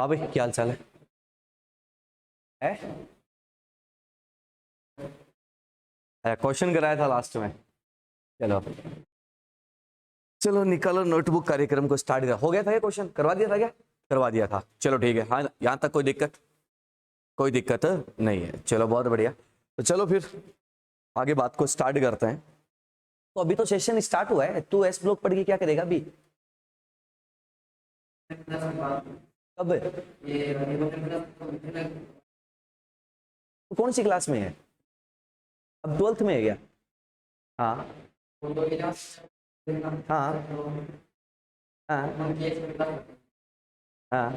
हाँ भाई, क्या हाल चाल है? क्वेश्चन कराया था लास्ट में। चलो चलो निकालो नोटबुक, कार्यक्रम को स्टार्ट कर। हो गया था क्या? क्वेश्चन करवा दिया था क्या? करवा दिया था, चलो ठीक है। हाँ, यहाँ तक कोई दिक्कत? कोई दिक्कत नहीं है, चलो बहुत बढ़िया। तो चलो फिर आगे बात को स्टार्ट करते हैं। तो अभी तो सेशन स्टार्ट हुआ है, तू एस ब्लॉक पढ़ के क्या करेगा अभी? कब? तू कौन सी क्लास में है? अब 12th में है क्या? हाँ हाँ हाँ हाँ।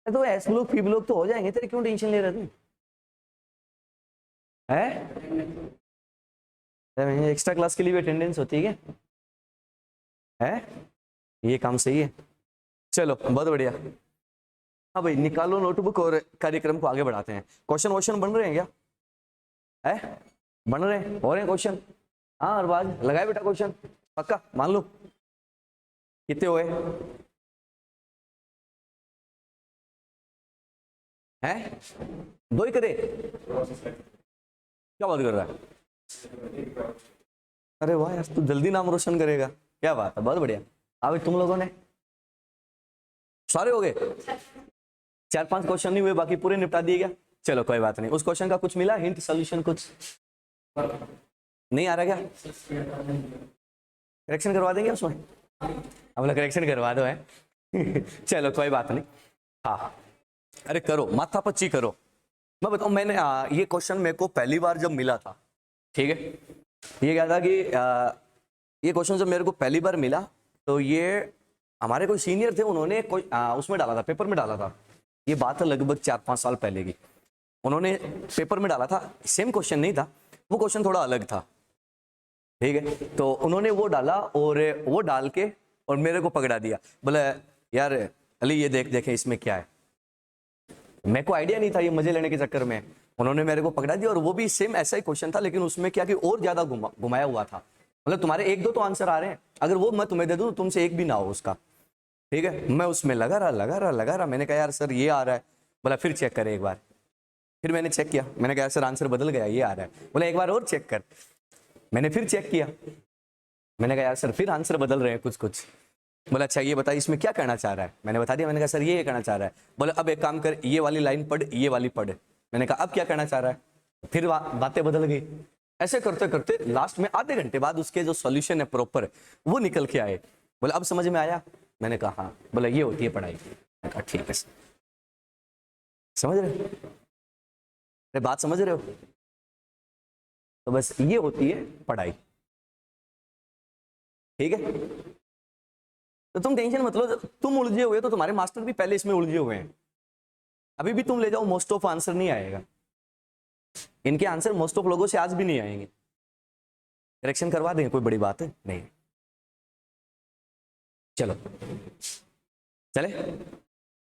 तो एस ब्लॉक पी ब्लॉक तो हो जाएंगे तेरे, क्यों टेंशन ले रहा तू? है एक्स्ट्रा क्लास के लिए भी अटेंडेंस होती है क्या? है ये काम सही है, चलो बहुत बढ़िया। हाँ भाई, निकालो नोटबुक और कार्यक्रम को आगे बढ़ाते हैं। क्वेश्चन वोश्चन बन रहे हैं क्या? है बन रहे हैं, हो रहे हैं क्वेश्चन? हाँ अरबाज लगाए बेटा क्वेश्चन, पक्का मान लो। कितने हुए हैं? दो ही करे? क्या बात कर रहा है? अरे वाह यार, तू जल्दी नाम रोशन करेगा, क्या बात है, बहुत बढ़िया। अभी तुम लोगों ने सारे हो गए? 4-5 क्वेश्चन नहीं हुए, बाकी पूरे निपटा दिए गया। चलो कोई बात नहीं। उस क्वेश्चन का कुछ मिला हिंट, सोल्यूशन कुछ नहीं आ रहा क्या? करेक्शन करवा देंगे उसमें, हम लोग करेक्शन करवा दो है चलो कोई बात नहीं। हाँ अरे करो, माथा पच्ची करो। मैं बताऊं, मैंने ये क्वेश्चन मेरे को पहली बार जब मिला था, ठीक है, ये क्या था कि ये क्वेश्चन जब मेरे को पहली बार मिला तो ये हमारे कोई सीनियर थे, उन्होंने कोई उसमें डाला था, पेपर में डाला था। ये बात है लगभग 4-5 साल पहले की। उन्होंने पेपर में डाला था, सेम क्वेश्चन नहीं था, वो क्वेश्चन थोड़ा अलग था, ठीक है। तो उन्होंने वो डाला और वो डाल के और मेरे को पकड़ा दिया, बोले यार अली ये देखे इसमें क्या है। मेरे को आइडिया नहीं था, ये मजे लेने के चक्कर में उन्होंने मेरे को पकड़ा दिया। और वो भी सेम ऐसा ही क्वेश्चन था, लेकिन उसमें क्या कि और ज्यादा घुमाया हुआ था। मतलब तुम्हारे 1-2 तो आंसर आ रहे हैं, अगर वो मैं तुम्हें दे दूं तो तुमसे एक भी ना हो उसका, ठीक है। मैं उसमें लगा रहा। मैंने कहा यार सर ये आ रहा है, बोला फिर चेक करे एक बार। फिर मैंने चेक किया, मैंने कहा सर आंसर बदल गया, ये आ रहा है। बोला एक बार और चेक कर। मैंने फिर चेक किया, मैंने कहा यार सर फिर आंसर बदल रहे हैं कुछ कुछ। बोला अच्छा ये बता इसमें क्या कहना चाह रहा है। मैंने बता दिया, मैंने कहा सर ये कहना चाह रहा है। बोले अब एक काम कर, ये वाली लाइन पढ़, ये वाली पढ़। मैंने कहा अब क्या कहना चाह रहा है, फिर बातें बदल गई। ऐसे करते करते लास्ट में आधे घंटे बाद उसके जो सॉल्यूशन है प्रॉपर वो निकल के आए। बोले अब समझ में आया? मैंने कहा हाँ। बोला ये होती है पढ़ाई। मैंने कहा ठीक है, समझ रहे हो? अरे बात समझ रहे हो? तो बस ये होती है पढ़ाई, ठीक है। तो तुम टेंशन मत लो, तुम उलझे हुए तो तुम्हारे मास्टर भी पहले इसमें उलझे हुए हैं। अभी भी तुम ले जाओ, मोस्ट ऑफ आंसर नहीं आएगा, इनके आंसर मोस्ट ऑफ लोगों से आज भी नहीं आएंगे। करेक्शन करवा देंगे, कोई बड़ी बात है नहीं। चलो चले,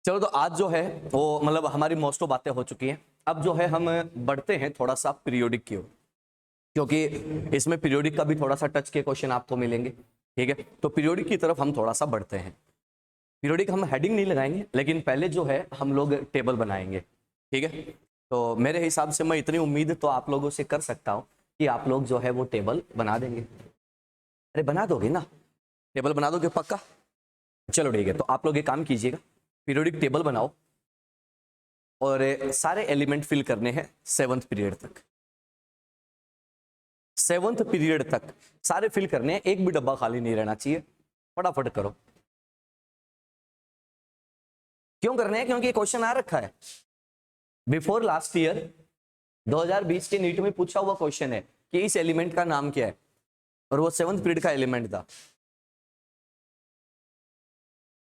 चलो तो आज जो है वो मतलब हमारी मोस्ट ऑफ बातें हो चुकी हैं। अब जो है हम बढ़ते हैं थोड़ा सा पीरियोडिक की ओर, क्योंकि इसमें पीरियोडिक का भी थोड़ा सा टच के क्वेश्चन आपको मिलेंगे, ठीक है। तो पीरियोडिक की तरफ हम थोड़ा सा बढ़ते हैं। पीरियोडिक हम हेडिंग नहीं लगाएंगे, लेकिन पहले जो है हम लोग टेबल बनाएंगे, ठीक है। तो मेरे हिसाब से मैं इतनी उम्मीद तो आप लोगों से कर सकता हूँ कि आप लोग जो है वो टेबल बना देंगे। अरे बना दोगे ना, टेबल बना दोगे पक्का? चलो ठीक है, तो आप लोग ये काम कीजिएगा, पीरियोडिक टेबल बनाओ और सारे एलिमेंट फिल करने हैं 7th पीरियड तक। 7th पीरियड तक सारे फिल करने हैं, एक भी डब्बा खाली नहीं रहना चाहिए। फटाफट करो। क्यों करने हैं? क्योंकि क्वेश्चन आ रखा है बिफोर लास्ट ईयर 2020 के नीट में पूछा हुआ क्वेश्चन है कि इस एलिमेंट का नाम क्या है, और वो 7th पीरियड का एलिमेंट था।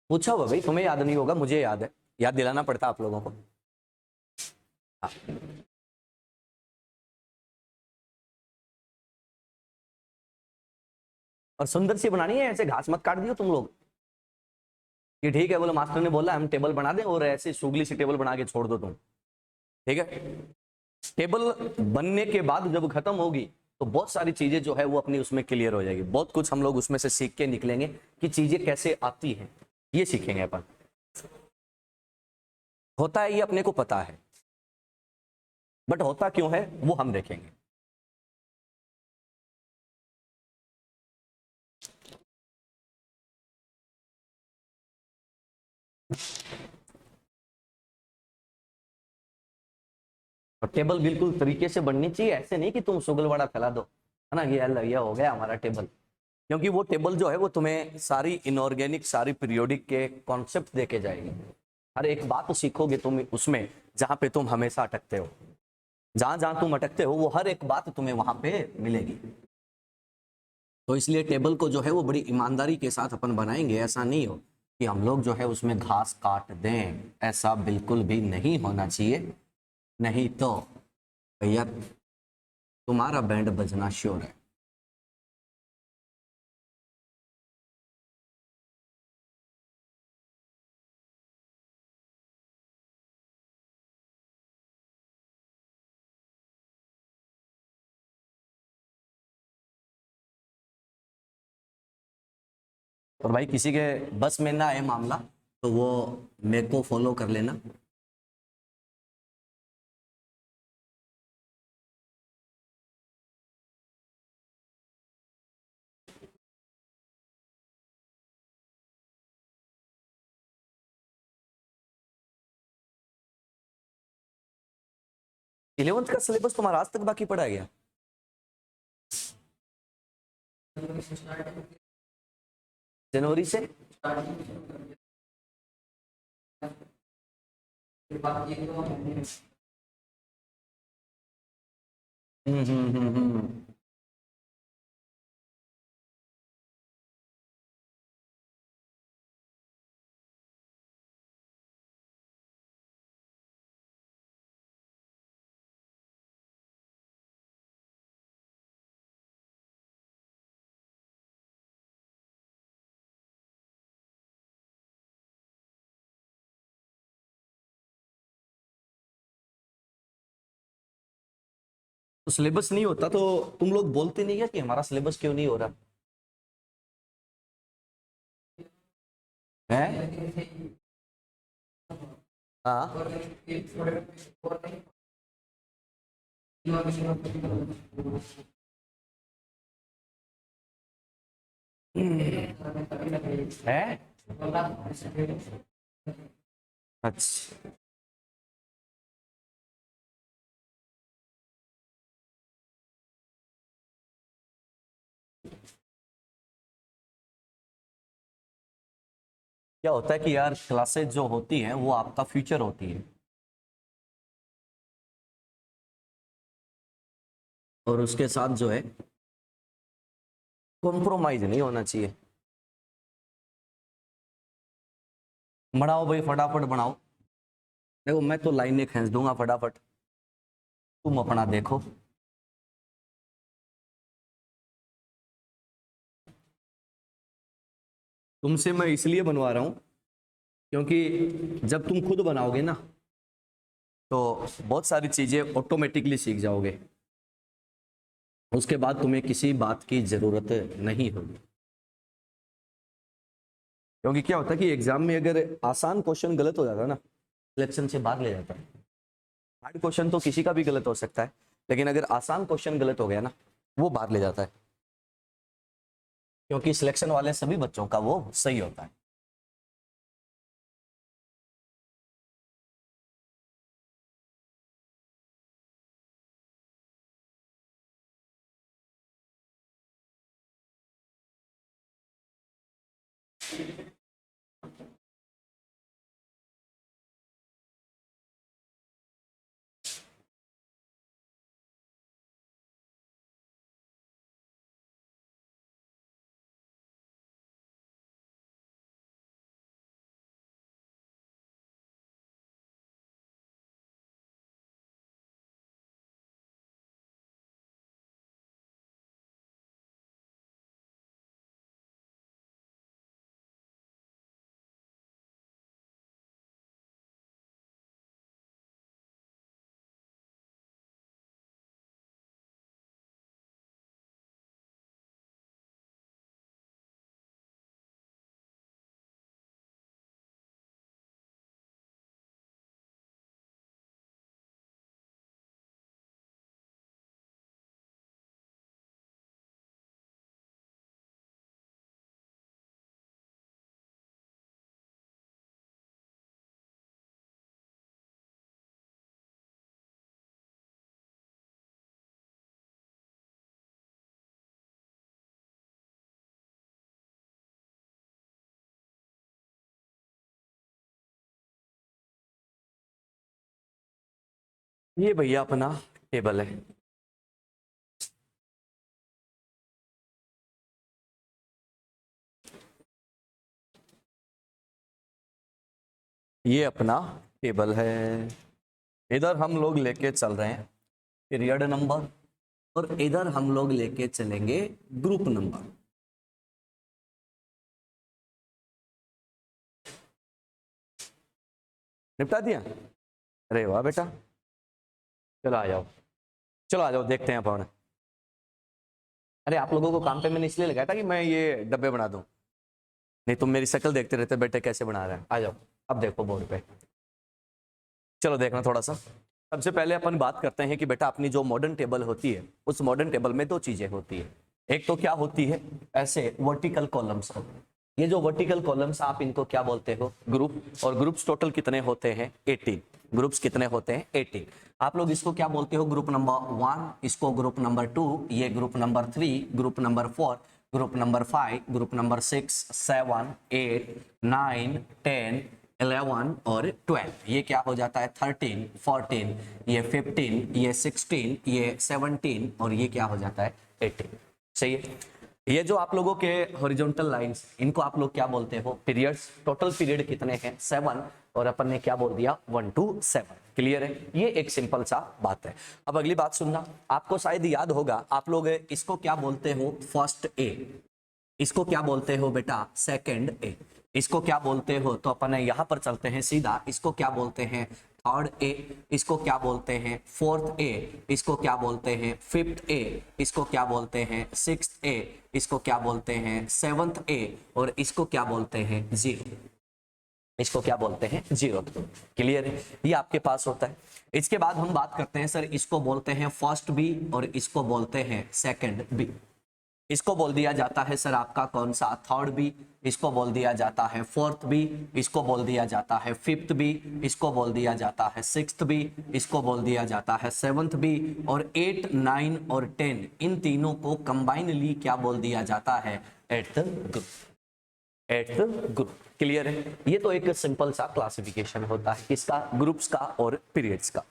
पूछा हुआ भाई, तुम्हें याद नहीं होगा, मुझे याद है, याद दिलाना पड़ता आप लोगों को। हाँ। और सुंदर सी बनानी है, ऐसे घास मत काट दियो तुम लोग कि ठीक है बोले मास्टर ने बोला हम टेबल बना दें, और ऐसे सुगली सी टेबल बना के छोड़ दो तुम, ठीक है। टेबल बनने के बाद जब खत्म होगी तो बहुत सारी चीजें जो है वो अपनी उसमें क्लियर हो जाएगी। बहुत कुछ हम लोग उसमें से सीख के निकलेंगे कि चीजें कैसे आती हैं, ये सीखेंगे अपन। होता है ये अपने को पता है, बट होता क्यों है वो हम देखेंगे। और टेबल बिल्कुल तरीके से बननी चाहिए, ऐसे नहीं कि तुम सुगलवाड़ा फैला दो, है ना, ये हो गया हमारा टेबल। क्योंकि वो टेबल जो है वो तुम्हें सारी इनऑर्गेनिक, सारी पीरियोडिक के कॉन्सेप्ट देके जाएगी। हर एक बात सीखोगे तुम उसमें, जहां पे तुम हमेशा अटकते हो, जहां जहां तुम अटकते हो वो हर एक बात तुम्हें वहां पे मिलेगी। तो इसलिए टेबल को जो है वो बड़ी ईमानदारी के साथ अपन बनाएंगे। ऐसा नहीं हो कि हम लोग जो है उसमें घास काट दें, ऐसा बिल्कुल भी नहीं होना चाहिए। नहीं तो भैया तुम्हारा बैंड बजना श्योर है। और भाई किसी के बस में ना आए मामला तो वो मेरे को फॉलो कर लेना। इलेवंथ का सिलेबस तुम्हारा आज तक बाकी पड़ा गया? जनवरी से? हम्म। तो सिलेबस नहीं होता तो तुम लोग बोलते नहीं है कि हमारा सिलेबस क्यों नहीं हो रहा है? हाँ। है। अच्छा। क्या होता है कि यार क्लासेस जो होती हैं वो आपका फ्यूचर होती है, और उसके साथ जो है कॉम्प्रोमाइज नहीं होना चाहिए। बढ़ाओ भाई, फटाफट बढ़ाओ। देखो मैं तो लाइनें खींच दूंगा फटाफट, तुम अपना देखो। तुमसे मैं इसलिए बनवा रहा हूं क्योंकि जब तुम खुद बनाओगे ना तो बहुत सारी चीजें ऑटोमेटिकली सीख जाओगे, उसके बाद तुम्हें किसी बात की जरूरत नहीं होगी। क्योंकि क्या होता है कि एग्जाम में अगर आसान क्वेश्चन गलत हो जाता है ना, सिलेक्शन से बाहर ले जाता है। हार्ड क्वेश्चन तो किसी का भी गलत हो सकता है, लेकिन अगर आसान क्वेश्चन गलत हो गया ना, वो बाहर ले जाता है। क्योंकि सिलेक्शन वाले सभी बच्चों का वो सही होता है। ये भैया अपना टेबल है। ये अपना टेबल है। इधर हम लोग लेके चल रहे हैं पीरियड नंबर, और इधर हम लोग लेके चलेंगे ग्रुप नंबर। निपटा दिया? अरे वाह बेटा, चलो आ जाओ, चलो आ जाओ, देखते हैं अपन। अरे आप लोगों को काम पे मैंने इसलिए लगाया था कि मैं ये डब्बे बना दूं, नहीं तुम मेरी शक्ल देखते रहते बेटे कैसे बना रहे हैं। आ जाओ, अब देखो बोर्ड पे, चलो देखना थोड़ा सा। सबसे पहले अपन बात करते हैं कि बेटा अपनी जो मॉडर्न टेबल होती है, उस मॉडर्न टेबल में दो चीजें होती है। एक तो क्या होती है, ऐसे वर्टिकल कॉलम्स। ये जो वर्टिकल कॉलम्स आप इनको क्या बोलते हो, ग्रुप। और ग्रुप्स टोटल कितने होते हैं, 18। ग्रुप्स कितने होते हैं, 18। आप लोग इसको क्या बोलते हो, ग्रुप नंबर 1, इसको ग्रुप नंबर 2, ये group number 3, group number 4, group number 5, group number 6, 7, 8, 9, 10, 11 और 12। ये क्या हो जाता है, 13, 14, ये 15, ये 16, ये 17 और ये क्या हो जाता है, 18। सही है। ये जो आप लोगों के हॉरिजॉन्टल लाइंस, इनको आप लोग क्या बोलते हो, पीरियड्स। टोटल पीरियड कितने हैं, 7, और अपन ने क्या बोल दिया, 1 to 7। क्लियर है, ये एक सिंपल सा बात है। अब अगली बात सुनना, आपको शायद याद होगा, आप लोग इसको क्या बोलते हो, फर्स्ट ए। इसको क्या बोलते हो बेटा, सेकंड ए। इसको क्या बोलते हो, तो अपन यहां पर चलते हैं सीधा, इसको क्या बोलते हैं, थर्ड ए। इसको क्या बोलते हैं, फोर्थ ए। इसको क्या बोलते हैं, फिफ्थ ए। इसको क्या बोलते हैं, सिक्स्थ ए। इसको क्या बोलते हैं, सेवंथ ए। और इसको क्या बोलते हैं, जीरो। इसको क्या बोलते हैं, जीरो। क्लियर है, ये आपके पास होता है। इसके बाद हम बात करते हैं सर, इसको बोलते हैं फर्स्ट बी और इसको बोलते हैं सेकंड बी। इसको बोल दिया जाता है सर आपका कौन सा, थर्ड बी। इसको बोल दिया जाता है फोर्थ बी। इसको बोल दिया जाता है फिफ्थ बी। इसको बोल दिया जाता है सिक्स्थ बी। इसको बोल दिया जाता है सेवंथ बी। और 8, 9 और 10, इन तीनों को कंबाइनली क्या बोल दिया जाता है, eighth group. Eighth group. Clear है, ये तो एक सिंपल सा क्लासिफिकेशन होता है किसका, ग्रुप्स का और पीरियड्स का।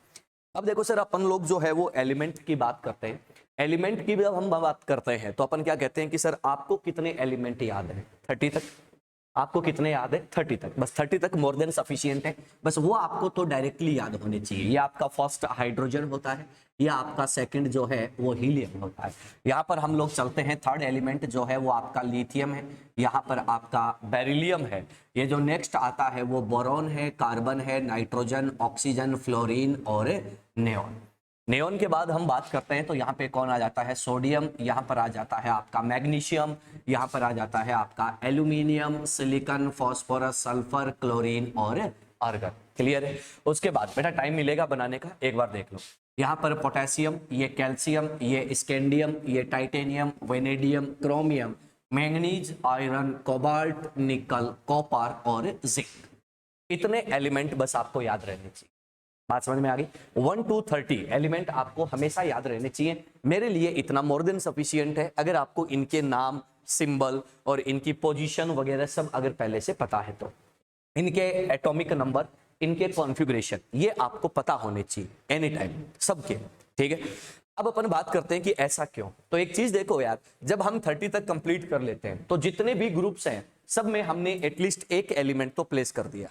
अब देखो सर, अपन लोग जो है वो एलिमेंट की बात करते हैं। एलिमेंट की जब हम बात करते हैं तो अपन क्या कहते हैं कि सर आपको कितने एलिमेंट याद है, 30 तक। आपको कितने याद है, 30 तक। बस 30 तक मोर देन सफिशियंट है। बस वो आपको तो डायरेक्टली याद होने चाहिए। ये आपका फर्स्ट हाइड्रोजन होता है, या आपका सेकंड जो है वो हीलियम होता है। यहाँ पर हम लोग चलते हैं, थर्ड एलिमेंट जो है वो आपका लिथियम है। यहाँ पर आपका बेरिलियम है। ये जो नेक्स्ट आता है वो बोरॉन है, कार्बन है, नाइट्रोजन, ऑक्सीजन, फ्लोरीन और नेऑन। नेऑन के बाद हम बात करते हैं तो यहाँ पे कौन आ जाता है, सोडियम। यहाँ पर आ जाता है आपका मैग्नीशियम। यहाँ पर आ जाता है आपका aluminium, silicon, phosphorus, sulphur, chlorine और आर्गन। क्लियर है। उसके बाद बेटा टाइम मिलेगा बनाने का, एक बार देख लो। यहाँ पर पोटेशियम, ये कैल्शियम, ये स्कैंडियम, ये titanium, vanadium, chromium, manganese, iron, cobalt, निकल, कॉपर और जिंक। इतने एलिमेंट बस आपको याद रहने चाहिए। बात समझ में आ गई। 1 to 30 एलिमेंट आपको हमेशा याद रहने चाहिए। मेरे लिए इतना मोर देन सफिशियंट है, अगर आपको इनके नाम, सिंबल और इनकी पोजीशन वगैरह सब अगर पहले से पता है तो। इनके एटॉमिक नंबर, इनके कॉन्फ़िगरेशन, ये आपको पता होने चाहिए एनी टाइम सबके। ठीक है। अब अपन बात करते हैं कि ऐसा क्यों। तो एक चीज देखो यार, जब हम 30 तक कंप्लीट कर लेते हैं तो जितने भी ग्रुप्स हैं सब में हमने एटलीस्ट एक एलिमेंट तो प्लेस कर दिया।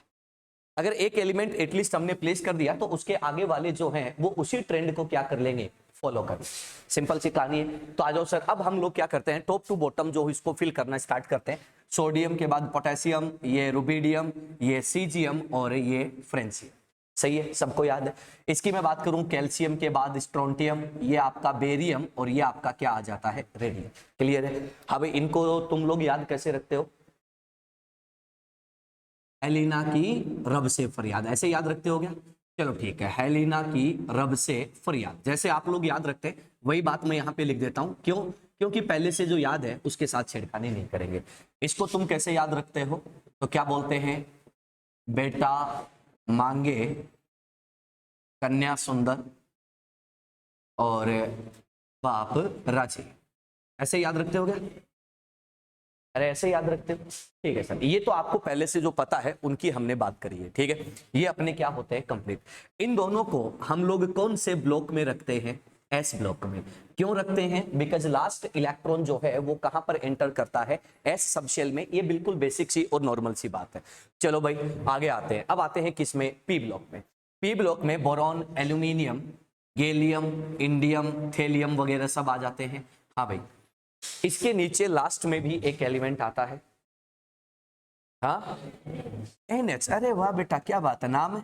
अगर एक एलिमेंट एटलीस्ट हमने प्लेस कर दिया तो उसके आगे वाले जो हैं वो उसी ट्रेंड को क्या कर लेंगे, फॉलो कर। सिंपल सी कहानी है। तो आ जाओ सर, अब हम लोग क्या करते हैं, टॉप टू बॉटम जो इसको फिल करना स्टार्ट करते हैं। सोडियम के बाद पोटेशियम, ये रुबिडियम, ये सीजियम और ये फ्रेंसियम। सही है, सबको याद है। इसकी मैं बात करूं, कैल्शियम के बाद स्ट्रोंटियम, ये आपका बेरियम और ये आपका क्या आ जाता है, रेडियम। क्लियर है। अब इनको तुम लोग याद कैसे रखते हो, हेलिना की रब से फरियाद, ऐसे याद रखते हो क्या? चलो ठीक है, हेलिना की रब से फरियाद जैसे आप लोग याद रखते हैं वही बात मैं यहाँ पे लिख देता हूं। क्यों? क्योंकि पहले से जो याद है उसके साथ छेड़खानी नहीं करेंगे। इसको तुम कैसे याद रखते हो, तो क्या बोलते हैं, बेटा मांगे कन्या सुंदर और बाप राजी। ऐसे याद रखते हो क्या? अरे ऐसे याद रखते हो, ठीक है सर। ये तो आपको पहले से जो पता है उनकी हमने बात करी है, ठीक है। ये अपने क्या होते हैं, कंप्लीट। इन दोनों को हम लोग कौन से ब्लॉक में रखते हैं, एस ब्लॉक में। क्यों रखते हैं, बिकॉज लास्ट इलेक्ट्रॉन जो है वो कहां पर एंटर करता है, एस सबशेल में। ये बिल्कुल बेसिक सी और नॉर्मल सी बात है। चलो भाई आगे आते हैं। अब आते हैं किसमें, पी ब्लॉक में। पी ब्लॉक में boron, aluminium, gallium, indium, thallium वगैरह सब आ जाते हैं। हाँ भाई, इसके नीचे लास्ट में भी एक एलिमेंट आता है, हाँ, NH। अरे वाह बेटा, क्या बात है, नाम है।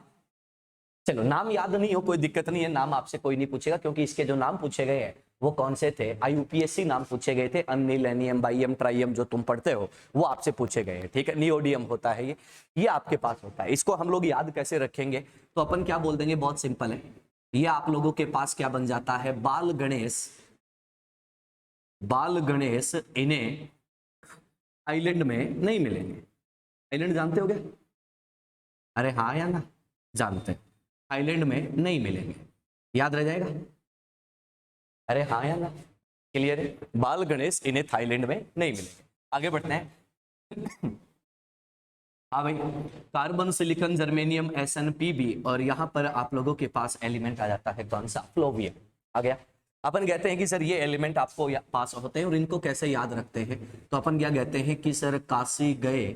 चलो नाम याद नहीं हो कोई दिक्कत नहीं है, नाम आपसे कोई नहीं पूछेगा, क्योंकि इसके जो नाम पूछे गए हैं वो कौन से थे, IUPAC नाम पूछे गए थे। अनिलेनियम, बाइयम, ट्राइयम जो तुम पढ़ते हो वो आपसे पूछे गए हैं, ठीक है। नियोडियम होता है ये आपके पास होता है। इसको हम लोग याद कैसे रखेंगे, तो अपन क्या बोल देंगे, बहुत सिंपल है। ये आप लोगों के पास क्या बन जाता है, बाल गणेश। बाल गणेश इन्हें आइलैंड में नहीं मिलेंगे। आइलैंड जानते हो क्या, अरे हाँ या ना, जानते हैं। थाईलैंड में नहीं मिलेंगे, याद रह जाएगा। अरे हाँ या ना, क्लियर है। बाल गणेश इन्हें थाईलैंड में नहीं मिलेंगे। आगे बढ़ते हैं। हाँ भाई, कार्बन, सिलिकॉन, जर्मेनियम, SnPb, और यहां पर आप लोगों के पास एलिमेंट आ जाता है कौन सा, फ्लोवियम आ गया। अपन कहते हैं कि सर ये एलिमेंट आपको पास होते हैं और इनको कैसे याद रखते हैं, तो अपन क्या कहते हैं कि सर काशी गए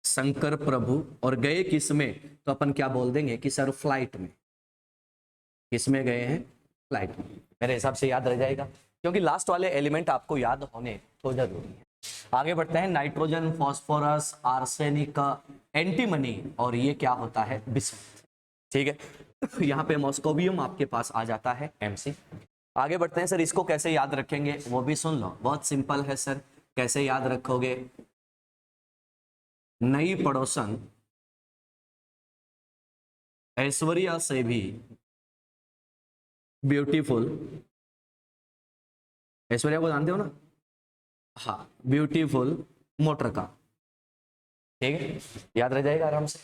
शंकर प्रभु, और गए किस में, तो अपन क्या बोल देंगे कि सर फ्लाइट में। किस में गए हैं, फ्लाइट में। मेरे हिसाब से याद रह जाएगा, क्योंकि लास्ट वाले एलिमेंट आपको याद होने तो जरूरी है। आगे बढ़ते हैं। नाइट्रोजन, फास्फोरस, आर्सेनिक, एंटीमनी, और ये क्या होता है, बिस्मुथ, ठीक है। यहाँ पे मॉस्कोवियम आपके पास आ जाता है, MC। आगे बढ़ते हैं सर, इसको कैसे याद रखेंगे वो भी सुन लो, बहुत सिंपल है सर। कैसे याद रखोगे, नई पड़ोसन ऐश्वर्या से भी ब्यूटीफुल। ऐश्वर्या को जानते हो ना, हाँ, ब्यूटीफुल मोटर का, ठीक है, याद रह जाएगा आराम से।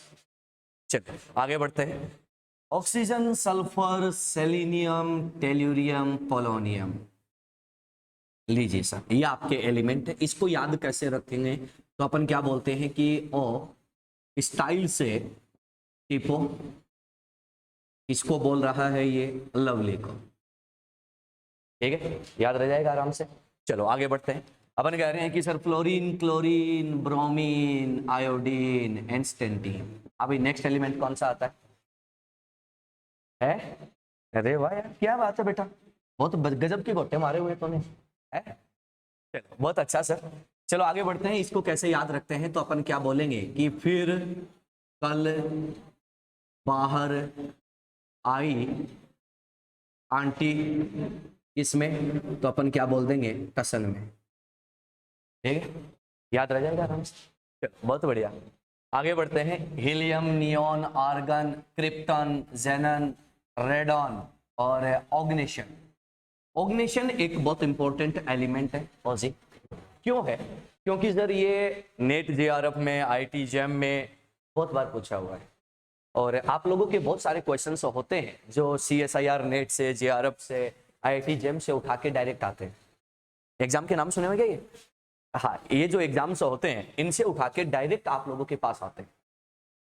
चलो आगे बढ़ते हैं। Oxygen, sulphur, selenium, tellurium, polonium. लीजिए सर, ये आपके एलिमेंट है। इसको याद कैसे रखेंगे, तो अपन क्या बोलते हैं कि ओ स्टाइल से टिपो। इसको बोल रहा है ये लवली को, ठीक है, याद रह जाएगा आराम से। चलो आगे बढ़ते हैं। अपन कह रहे हैं कि sir fluorine, chlorine, bromine, iodine and astatine. अभी नेक्स्ट एलिमेंट कौन सा आता है? अरे वाह यार, क्या बात है बेटा, बहुत गजब के गोटे मारे हुए तूने, है। चलो बहुत अच्छा सर। चलो आगे बढ़ते हैं। इसको कैसे याद रखते हैं, तो अपन क्या बोलेंगे कि फिर कल बाहर आई आंटी, इसमें तो अपन क्या बोल देंगे, टसन में, ठीक है, याद रह जाएगा आराम से। बहुत बढ़िया। आगे बढ़ते हैं। Helium, neon, argon, krypton, जेनन, radon और ऑग्निशन। ऑग्निशन एक बहुत इंपॉर्टेंट एलिमेंट है ऑजी। क्यों है, क्योंकि सर ये नेट JRF में, IIT JAM में बहुत बार पूछा हुआ है, और आप लोगों के बहुत सारे क्वेश्चंस होते हैं जो CSIR नेट से, JRF से, IIT JAM से उठा के डायरेक्ट आते हैं। एग्जाम के नाम सुने होंगे ये, हाँ, ये जो एग्जाम्स होते हैं इनसे उठा के डायरेक्ट आप लोगों के पास आते हैं,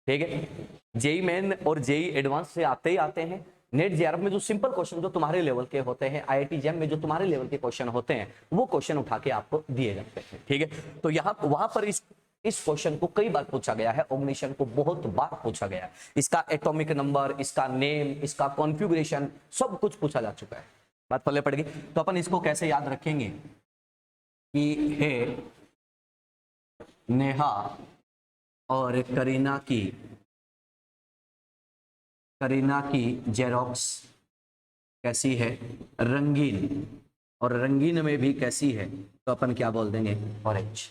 ठीक है। JEE मेन और JEE एडवांस से आते ही आते हैं। नेट JRF में जो सिंपल क्वेश्चन जो तुम्हारे लेवल के होते हैं, IIT JAM में जो तुम्हारे लेवल के क्वेश्चन होते हैं, वो क्वेश्चन उठा के आपको दिए जाते हैं, ठीक है। तो यहाँ वहां पर इस क्वेश्चन को कई बार पूछा गया है, ऑग्निशन को बहुत बार पूछा गया है। इसका एटॉमिक नंबर, इसका नेम, इसका कॉन्फ़िगरेशन सब कुछ पूछा जा चुका है। बात पल्ले पड़ गई। तो अपन इसको कैसे याद रखेंगे कि हे नेहा और करीना की जेरोक्स कैसी है, रंगीन, और रंगीन में भी कैसी है, तो अपन क्या बोल देंगे, ऑरेंज।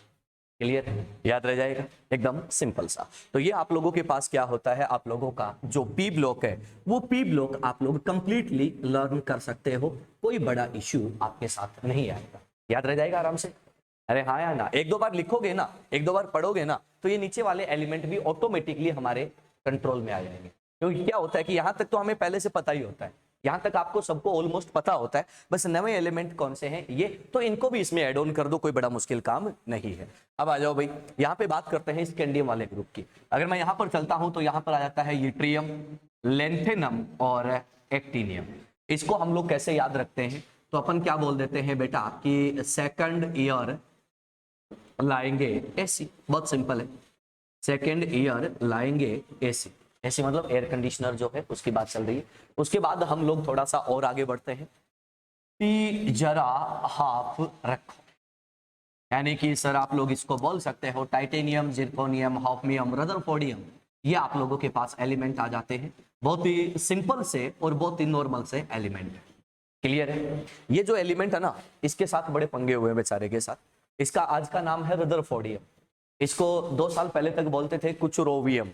क्लियर, याद रह जाएगा, एकदम सिंपल सा। तो ये आप लोगों के पास क्या होता है, आप लोगों का जो पी ब्लॉक है, वो पी ब्लॉक आप लोग कंप्लीटली लर्न कर सकते हो, कोई बड़ा इश्यू आपके साथ नहीं आएगा, याद रह जाएगा आराम से। अरे हाँ या ना, एक दो बार लिखोगे ना, एक दो बार पढ़ोगे ना, तो ये नीचे वाले एलिमेंट भी ऑटोमेटिकली हमारे कंट्रोल में आ जाएंगे। क्योंकि क्या होता है कि यहाँ तक तो हमें पहले से पता ही होता है यहां तक आपको सबको ऑलमोस्ट पता होता है, बस नए एलिमेंट कौन से हैं ये, तो इनको भी इसमें ऐड ऑन कर दो, कोई बड़ा मुश्किल काम नहीं है। अब आ जाओ भाई, यहाँ पे बात करते हैं स्कैंडियम वाले ग्रुप की। अगर मैं यहाँ पर चलता हूं तो यहाँ पर आ जाता है यूट्रियम, लेंथेनम और एक्टिनियम। इसको हम लोग कैसे याद रखते हैं, तो अपन क्या बोल देते हैं बेटा कि सेकंड ईयर लाएंगे एसी, बहुत सिंपल है, सेकेंड ईयर लाएंगे एसी। एसी मतलब एयर कंडीशनर जो है उसकी बात चल रही है। उसके बाद हम लोग थोड़ा सा और आगे बढ़ते हैं, पी जरा हाफ रखो, यानी कि सर आप लोग इसको बोल सकते हो टाइटेनियम, जिरकोनियम, हॉफनियम, रदरफोर्डियम, ये आप लोगों के पास एलिमेंट आ जाते हैं। बहुत ही सिंपल से और बहुत ही नॉर्मल से एलिमेंट है। क्लियर है? ये जो एलिमेंट है ना, इसके साथ बड़े पंगे हुए हैं बेचारे के साथ। इसका आज का नाम है रदरफोर्डियम, इसको 2 साल पहले तक बोलते थे कुचुरोवियम,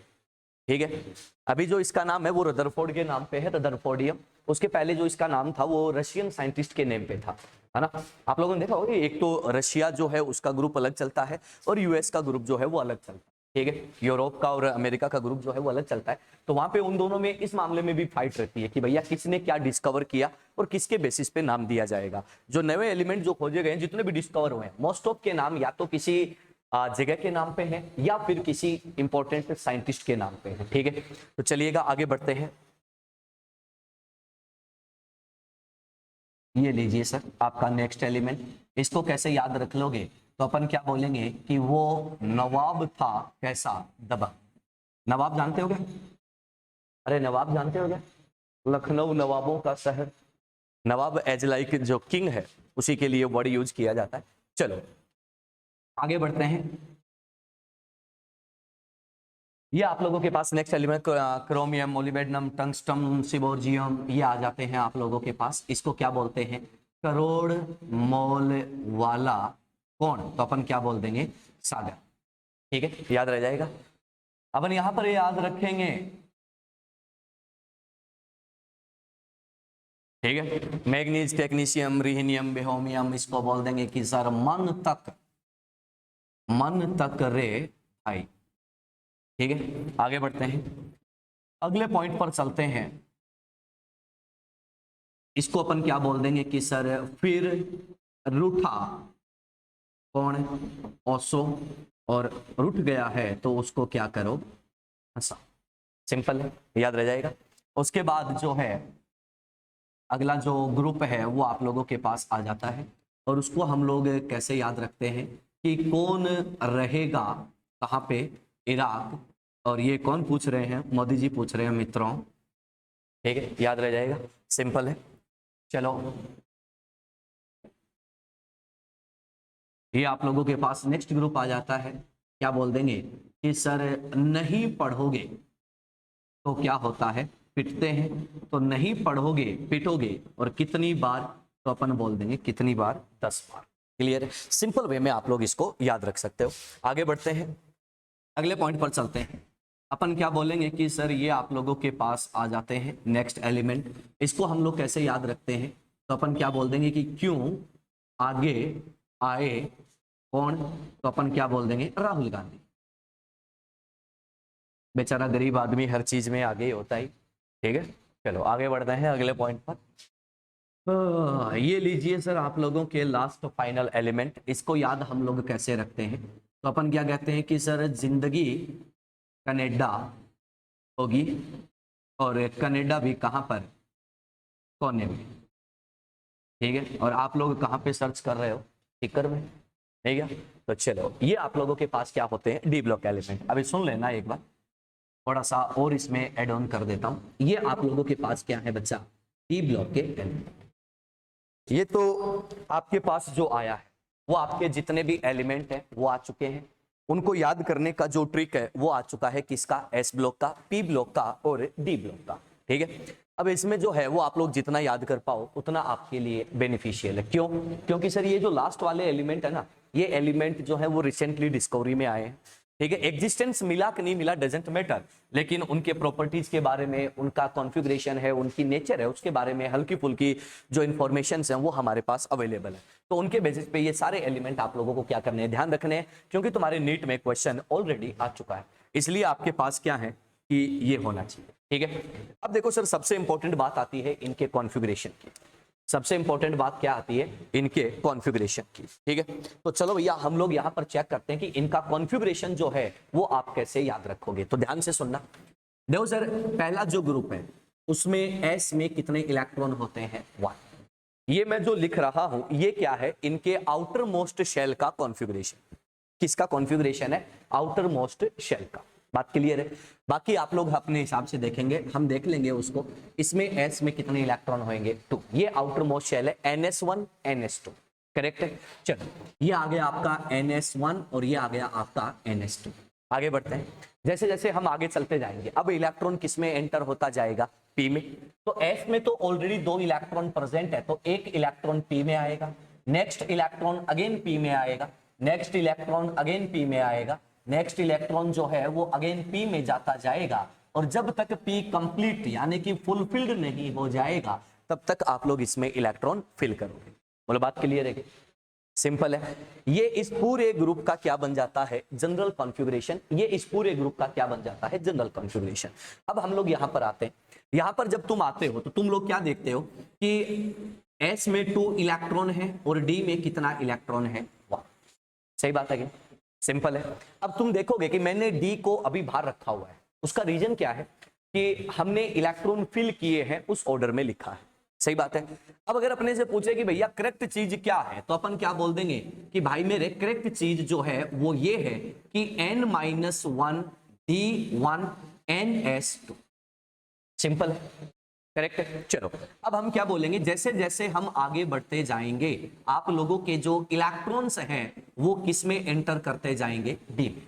ठीक है। अभी जो इसका नाम है वो रदरफोर्ड के नाम पे है, रदरफोर्डियम। उसके पहले जो इसका नाम था वो रशियन साइंटिस्ट के नेम पे था, है ना। आप लोगों ने देखा होगा, एक तो रशिया जो है उसका ग्रुप अलग चलता है और यूएस का ग्रुप जो है वो अलग चलता है, ठीक है। यूरोप का और अमेरिका का ग्रुप जो है वो अलग चलता है। तो वहां पे उन दोनों में इस मामले में भी फाइट रहती है कि भैया किसने क्या डिस्कवर किया और किसके बेसिस पे नाम दिया जाएगा। जो नए एलिमेंट जो खोजे गए, जितने भी डिस्कवर हुए हैं, मोस्ट ऑफ के नाम या तो किसी जगह के नाम पे है या फिर किसी इंपॉर्टेंट साइंटिस्ट के नाम पे है, ठीक है। तो चलिएगा आगे बढ़ते हैं। ये लीजिए सर आपका नेक्स्ट एलिमेंट, इसको कैसे याद रख लोगे, तो अपन क्या बोलेंगे कि वो नवाब था कैसा, दबंग। नवाब जानते हो क्या? अरे नवाब जानते हो क्या? लखनऊ नवाबों का शहर। नवाब एज लाइक जो किंग है उसी के लिए वर्ड यूज किया जाता है। चलो आगे बढ़ते हैं। ये आप लोगों के पास next element chromium, molybdenum, tungsten, seaborgium, ये आ जाते हैं आप लोगों के पास। इसको क्या बोलते हैं? करोड़ मोल वाला कौन, तो अपन क्या बोल देंगे? सागर, ठीक है, याद रह जाएगा। अपन यहां पर याद रखेंगे, ठीक है। मैग्नीज, टेक्नीशियम, रिहीनियम, बेहोमियम, इसको बोल देंगे कि सर मन तक रे भाई, ठीक है। आगे बढ़ते हैं, अगले पॉइंट पर चलते हैं। इसको अपन क्या बोल देंगे कि सर फिर रूठा कौन? ओसो, और रूठ गया है तो उसको क्या करो? हंसा। सिंपल है, याद रह जाएगा। उसके बाद जो है अगला जो ग्रुप है वो आप लोगों के पास आ जाता है, और उसको हम लोग कैसे याद रखते हैं कि कौन रहेगा कहाँ पे? इराक। और ये कौन पूछ रहे हैं? मोदी जी पूछ रहे हैं मित्रों, ठीक है, याद रह जाएगा, सिंपल है। चलो ये आप लोगों के पास नेक्स्ट ग्रुप आ जाता है, क्या बोल देंगे कि सर नहीं पढ़ोगे तो क्या होता है? पिटते हैं। तो नहीं पढ़ोगे पिटोगे, और कितनी बार? तो अपन बोल देंगे कितनी बार? 10 बार। क्लियर है? सिंपल वे में आप लोग इसको याद रख सकते हो। आगे बढ़ते हैं, अगले पॉइंट पर चलते हैं। अपन क्या बोलेंगे कि सर ये आप लोगों के पास आ जाते हैं नेक्स्ट एलिमेंट, इसको हम लोग कैसे याद रखते हैं? तो अपन क्या बोल देंगे कि क्यों आगे आए कौन? तो अपन क्या बोल देंगे? राहुल गांधी। बेचारा गरीब आदमी हर चीज में आगे होता ही, ठीक है। चलो आगे बढ़ते हैं अगले पॉइंट पर। ये लीजिए सर आप लोगों के लास्ट फाइनल एलिमेंट, इसको याद हम लोग कैसे रखते हैं? तो अपन क्या कहते हैं कि सर जिंदगी कनाडा होगी, और कनाडा भी कहाँ पर? कोने में, ठीक है। और आप लोग कहाँ पे सर्च कर रहे हो? टिकर में, ठीक है। तो चलो ये आप लोगों के पास क्या होते हैं? D block element. अभी सुन लेना एक बार, थोड़ा सा और इसमें एड ऑन कर देता हूं। ये आप लोगों के पास क्या है बच्चा? डी ब्लॉक के एलिमेंट। ये तो आपके पास जो आया है वो आपके जितने भी एलिमेंट हैं वो आ चुके हैं। उनको याद करने का जो ट्रिक है वो आ चुका है, किसका? एस ब्लॉक का, पी ब्लॉक का और डी ब्लॉक का, ठीक है। अब इसमें जो है वो आप लोग जितना याद कर पाओ उतना आपके लिए बेनिफिशियल है। क्यों? क्योंकि सर ये जो लास्ट वाले एलिमेंट है ना, ये एलिमेंट जो है वो रिसेंटली डिस्कवरी में आए हैं, ठीक है। एग्जिस्टेंस मिला कि नहीं मिला डजेंट मैटर, लेकिन उनके प्रॉपर्टीज के बारे में, उनका कॉन्फ़िगरेशन है, उनकी नेचर है, उसके बारे में हल्की फुल्की जो इन्फॉर्मेशन है वो हमारे पास अवेलेबल है। तो उनके बेसिस पे ये सारे एलिमेंट आप लोगों को क्या करने हैं? ध्यान रखने हैं, क्योंकि तुम्हारे नीट में क्वेश्चन ऑलरेडी आ चुका है, इसलिए आपके पास क्या है कि ये होना चाहिए, ठीक है। अब देखो सर, सबसे इंपॉर्टेंट बात आती है इनके कॉन्फ़िगरेशन की। सबसे इंपॉर्टेंट बात क्या आती है? इनके कॉन्फ़िगरेशन की। ठीक है, तो चलो भैया हम लोग यहां पर चेक करते हैं कि इनका कॉन्फ़िगरेशन जो है वो आप कैसे याद रखोगे। तो ध्यान से सुनना। देखो सर, पहला जो ग्रुप है उसमें एस में कितने इलेक्ट्रॉन होते हैं? 1। ये मैं जो लिख रहा हूं ये क्या है? इनके आउटर मोस्ट शेल का कॉन्फ़िगरेशन। किसका कॉन्फ़िगरेशन है? आउटर मोस्ट शेल का। बात क्लियर है? बाकी आप लोग अपने हिसाब से देखेंगे, हम देख लेंगे उसको। इसमें एस में कितने इलेक्ट्रॉन होंगे? 2। ये आउटर मोस्ट शेल है, NS1 NS2। करेक्ट है। चलो, ये आ गया आपका NS1 और ये आ गया आपका NS2। आगे बढ़ते हैं। जैसे जैसे हम आगे चलते जाएंगे, अब इलेक्ट्रॉन किस में एंटर होता जाएगा? पी में। तो एस में तो ऑलरेडी 2 इलेक्ट्रॉन प्रेजेंट है, तो 1 इलेक्ट्रॉन पी में आएगा, नेक्स्ट इलेक्ट्रॉन अगेन पी में आएगा, नेक्स्ट इलेक्ट्रॉन अगेन पी में आएगा, नेक्स्ट इलेक्ट्रॉन जो है वो अगेन पी में जाता जाएगा, और जब तक पी कंप्लीट यानी कि फुलफिल्ड नहीं हो जाएगा तब तक आप लोग इसमें इलेक्ट्रॉन फिल करोगे। बोलो, बात क्लियर है? सिंपल है। ये इस पूरे ग्रुप का क्या बन जाता है? General configuration. ये इस पूरे ग्रुप का क्या बन जाता है? General configuration. अब हम लोग यहां पर आते हैं। यहां पर जब तुम आते हो तो तुम लोग क्या देखते हो कि एस में 2 इलेक्ट्रॉन है और डी में कितना इलेक्ट्रॉन है? 1। सही बात है कि? सिंपल है। अब तुम देखोगे कि मैंने डी को अभी बाहर रखा हुआ है। उसका रीजन क्या है? कि हमने इलेक्ट्रॉन फिल किए हैं उस ऑर्डर में लिखा है। सही बात है। अब अगर अपने से पूछे कि भैया करेक्ट चीज क्या है, तो अपन क्या बोल देंगे कि भाई मेरे करेक्ट चीज जो है वो ये है कि N-1 D1 NS2। सिंपल है, करेक्ट है। चलो, अब हम क्या बोलेंगे? जैसे जैसे हम आगे बढ़ते जाएंगे आप लोगों के जो इलेक्ट्रॉन्स हैं वो किस में एंटर करते जाएंगे? डी में।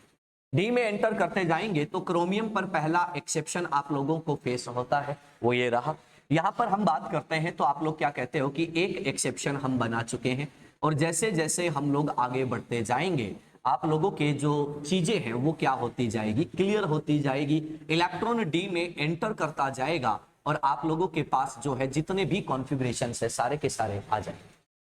डी में एंटर करते जाएंगे तो क्रोमियम पर पहला एक्सेप्शन आप लोगों को फेस होता है, वो ये रहा। यहां पर हम बात करते हैं तो आप लोग क्या कहते हो कि एक एक्सेप्शन हम बना चुके हैं, और जैसे जैसे हम लोग आगे बढ़ते जाएंगे आप लोगों के जो चीजें हैं वो क्या होती जाएगी? क्लियर होती जाएगी। इलेक्ट्रॉन डी में एंटर करता जाएगा और आप लोगों के पास जो है जितने भी कॉन्फ़िगरेशन है सारे के सारे आ जाएंगे।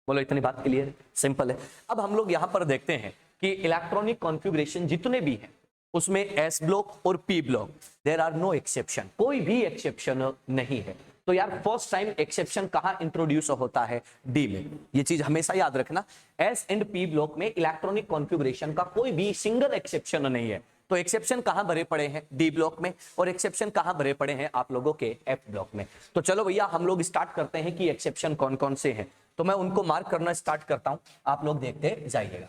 बोलो, इतनी बात क्लियर है? सिंपल है। अब हम लोग यहां पर देखते हैं कि इलेक्ट्रॉनिक कॉन्फ़िगरेशन जितने भी हैं उसमें एस ब्लॉक और P block there are no exception, कोई भी एक्सेप्शन नहीं है। तो यार फर्स्ट टाइम एक्सेप्शन कहां इंट्रोड्यूस होता है? डी में। ये चीज हमेशा याद रखना। एस एंड पी ब्लॉक में इलेक्ट्रॉनिक कॉन्फ़िगरेशन का कोई भी सिंगल एक्सेप्शन नहीं है। तो एक्सेप्शन कहां भरे पड़े हैं? डी ब्लॉक में। और एक्सेप्शन कहां भरे पड़े हैं आप लोगों के? एफ ब्लॉक में। तो चलो भैया हम लोग स्टार्ट करते हैं कि एक्सेप्शन कौन कौन से हैं। तो मैं उनको मार्क करना स्टार्ट करता हूं, आप लोग देखते जाइएगा।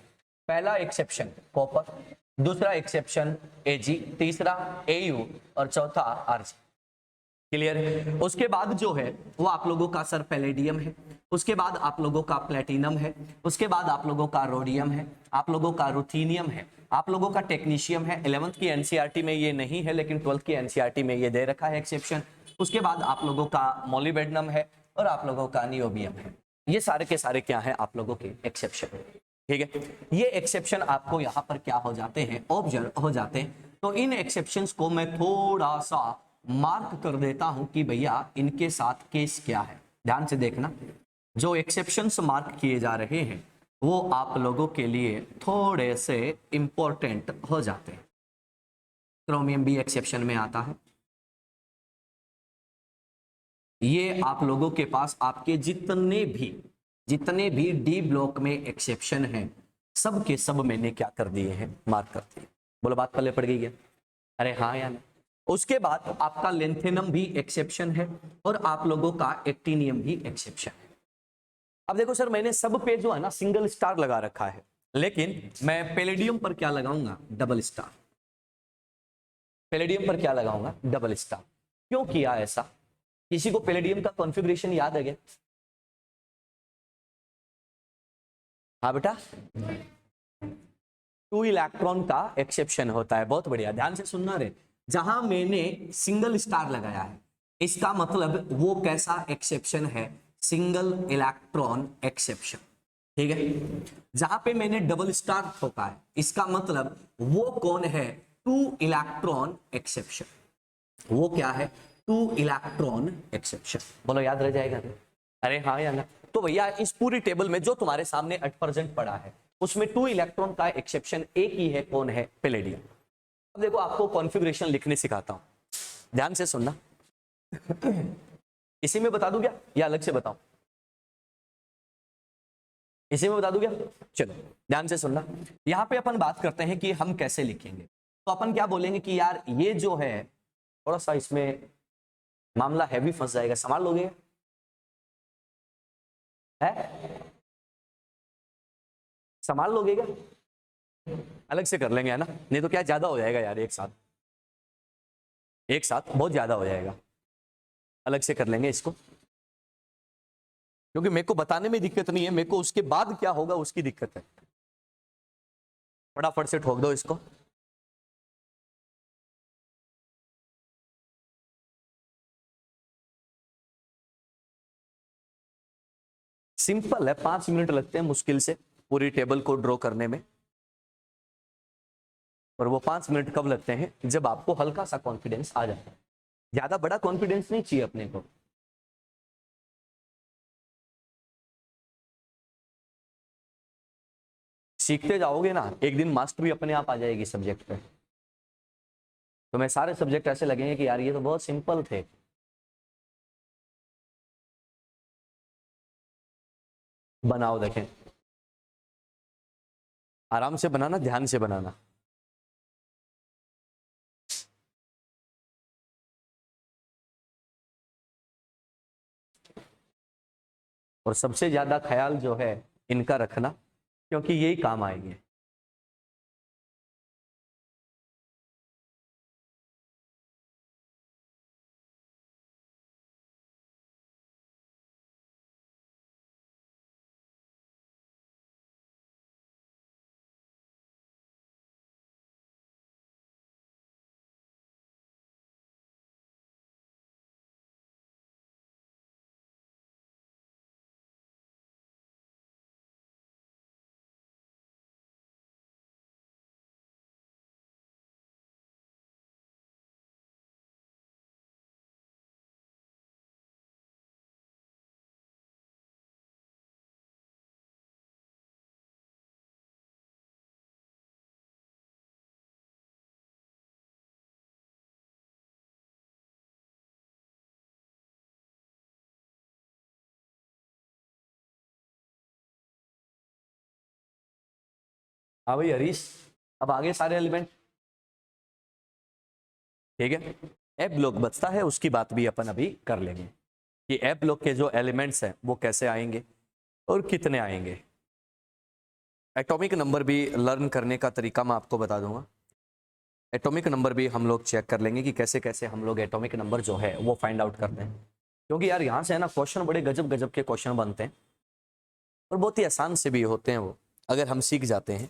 पहला एक्सेप्शन कॉपर, दूसरा एक्सेप्शन एजी, तीसरा एयू और चौथा आरजी। क्लियर है? उसके बाद जो है वो आप लोगों का सर पैलेडियम है, उसके बाद आप लोगों का प्लेटिनम है, उसके बाद आप लोगों का रोडियम है, आप लोगों का रुथीनियम है, आप लोगों का टेक्नीशियम है। 11th की एनसीईआरटी में ये नहीं है लेकिन 12th की एनसीईआरटी में ये दे रखा है एक्सेप्शन। उसके बाद आप लोगों का मोलिबेडनम है और आप लोगों का नियोबियम है। ये सारे के सारे क्या है? आप लोगों के एक्सेप्शन। ठीक है, ये एक्सेप्शन आपको यहाँ पर क्या हो जाते हैं? ऑब्जर्व हो जाते हैं। तो इन एक्सेप्शंस को मैं थोड़ा सा मार्क कर देता हूं कि भैया इनके साथ केस क्या है। ध्यान से देखना, जो एक्सेप्शंस मार्क किए जा रहे हैं वो आप लोगों के लिए थोड़े से इंपॉर्टेंट हो जाते हैं। क्रोमियम भी एक्सेप्शन में आता है। ये आप लोगों के पास आपके जितने भी डी ब्लॉक में एक्सेप्शन हैं सब के सब मैंने क्या कर दिए हैं? मार्क कर दिए। बोलो, बात पल्ले पड़ गई है? अरे हाँ या नहीं? उसके बाद आपका लेंथेनम भी एक्सेप्शन है और आप लोगों का एक्टिनियम भी एक्सेप्शन है। अब देखो सर, मैंने सब पे जो है ना सिंगल स्टार लगा रखा है, लेकिन मैं पैलेडियम पर क्या लगाऊंगा? Double star. पैलेडियम पर क्या लगाऊंगा? Double star. क्यों किया ऐसा? किसी को पैलेडियम का कॉन्फ़िगरेशन याद है क्या? हाँ बेटा, 2 इलेक्ट्रॉन का एक्सेप्शन होता है। बहुत बढ़िया, ध्यान से सुनना रे। जहां मैंने सिंगल स्टार लगाया है इसका मतलब वो कैसा एक्सेप्शन है? Single electron exception. ठीक है, जहां पे मैंने डबल स्टार ठोका है इसका मतलब वो कौन है? 2 इलेक्ट्रॉन एक्सेप्शन। वो क्या है? 2 इलेक्ट्रॉन एक्सेप्शन। बोलो, याद रह जाएगा? अरे हाँ या ना? तो भैया इस पूरी टेबल में जो तुम्हारे सामने 8% पड़ा है उसमें 2 इलेक्ट्रॉन का एक्सेप्शन एक ही है। कौन है? पैलेडियम। अब देखो आपको कॉन्फ़िगरेशन लिखने सिखाता हूं, ध्यान से सुनना। इसी में बता दूं क्या या अलग से बताऊं? इसी में बता दूं क्या? चलो ध्यान से सुनना। यहां पे अपन बात करते हैं कि हम कैसे लिखेंगे। तो अपन क्या बोलेंगे कि यार ये जो है थोड़ा सा इसमें मामला हैवी फंस जाएगा, संभाल लोगे? है संभाल लोगे क्या? अलग से कर लेंगे है ना, नहीं तो क्या ज्यादा हो जाएगा यार, एक साथ एक साथ बहुत ज्यादा हो जाएगा। अलग से कर लेंगे इसको, क्योंकि मेरे को बताने में दिक्कत नहीं है, मेरे को उसके बाद क्या होगा उसकी दिक्कत है। फटाफट से ठोक दो इसको। सिंपल है, 5 मिनट लगते हैं मुश्किल से पूरी टेबल को ड्रॉ करने में। और वो 5 मिनट कब लगते हैं? जब आपको हल्का सा कॉन्फिडेंस आ जाता है। ज्यादा बड़ा कॉन्फिडेंस नहीं चाहिए अपने को। सीखते जाओगे ना, एक दिन मास्टरी अपने आप आ जाएगी सब्जेक्ट पे। तो मैं सारे सब्जेक्ट ऐसे लगेंगे कि यार ये तो बहुत सिंपल थे। बनाओ देखें, आराम से बनाना, ध्यान से बनाना। और सबसे ज्यादा ख्याल जो है इनका रखना, क्योंकि यही काम आएंगे। हाँ भाई हरीश, अब आगे सारे एलिमेंट ठीक है। एफ ब्लॉक बचता है, उसकी बात भी अपन अभी कर लेंगे कि एफ ब्लॉक के जो एलिमेंट्स हैं वो कैसे आएंगे और कितने आएंगे। एटॉमिक नंबर भी लर्न करने का तरीका मैं आपको बता दूंगा। एटॉमिक नंबर भी हम लोग चेक कर लेंगे कि कैसे कैसे हम लोग एटॉमिक नंबर जो है वो फाइंड आउट करते हैं। क्योंकि यार यहाँ से है ना क्वेश्चन बड़े गजब गजब के क्वेश्चन बनते हैं और बहुत ही आसान से भी होते हैं वो, अगर हम सीख जाते हैं।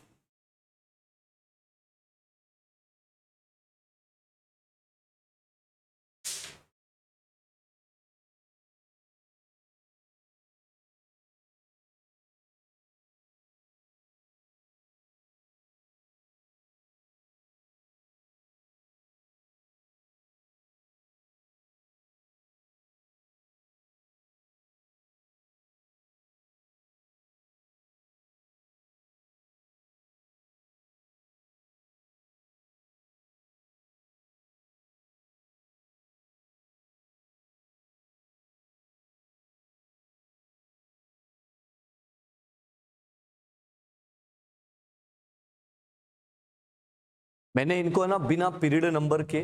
मैंने इनको है ना बिना पीरियड नंबर के,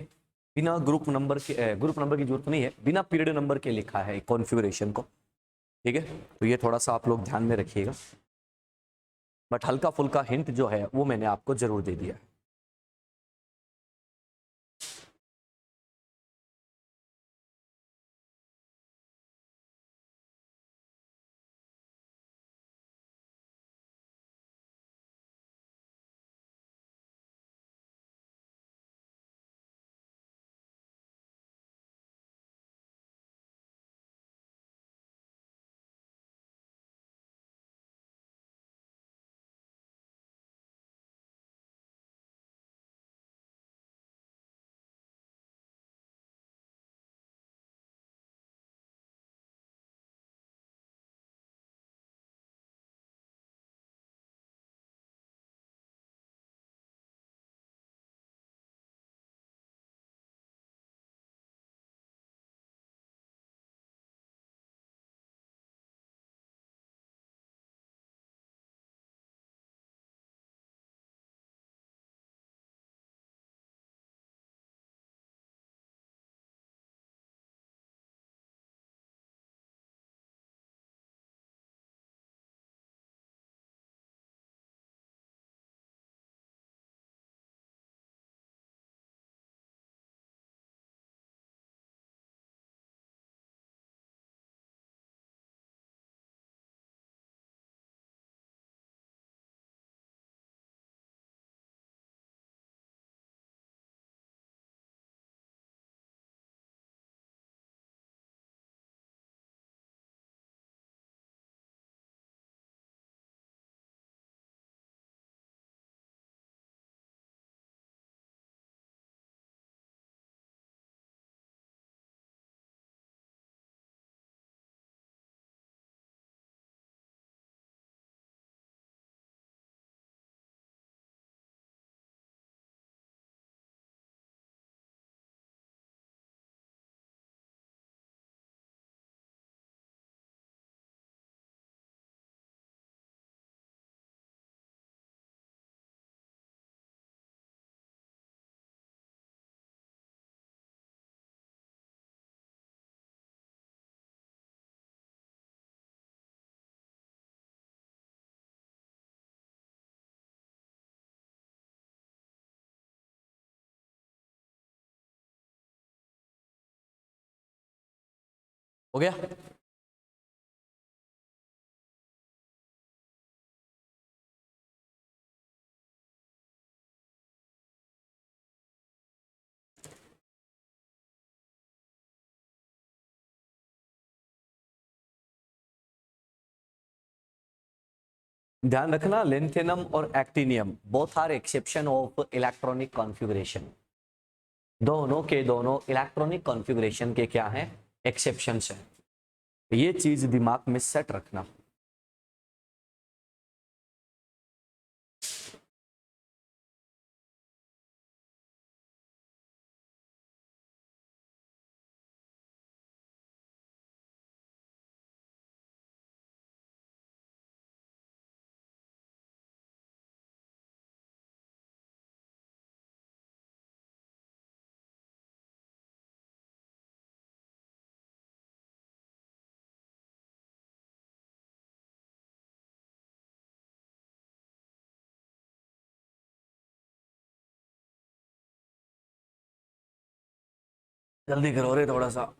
बिना ग्रुप नंबर के, ग्रुप नंबर की जरूरत नहीं है, बिना पीरियड नंबर के लिखा है कॉन्फ़िगरेशन को। ठीक है, तो ये थोड़ा सा आप लोग ध्यान में रखिएगा। बट हल्का फुल्का हिंट जो है वो मैंने आपको जरूर दे दिया है। हो गया? ध्यान रखना, लेंथेनम और actinium both are exception of electronic configuration. दोनों के दोनों इलेक्ट्रॉनिक कॉन्फ़िगरेशन के क्या हैं? एक्सेप्शंस हैं। ये चीज दिमाग में सेट रखना। जल्दी करो रे थोड़ा सा।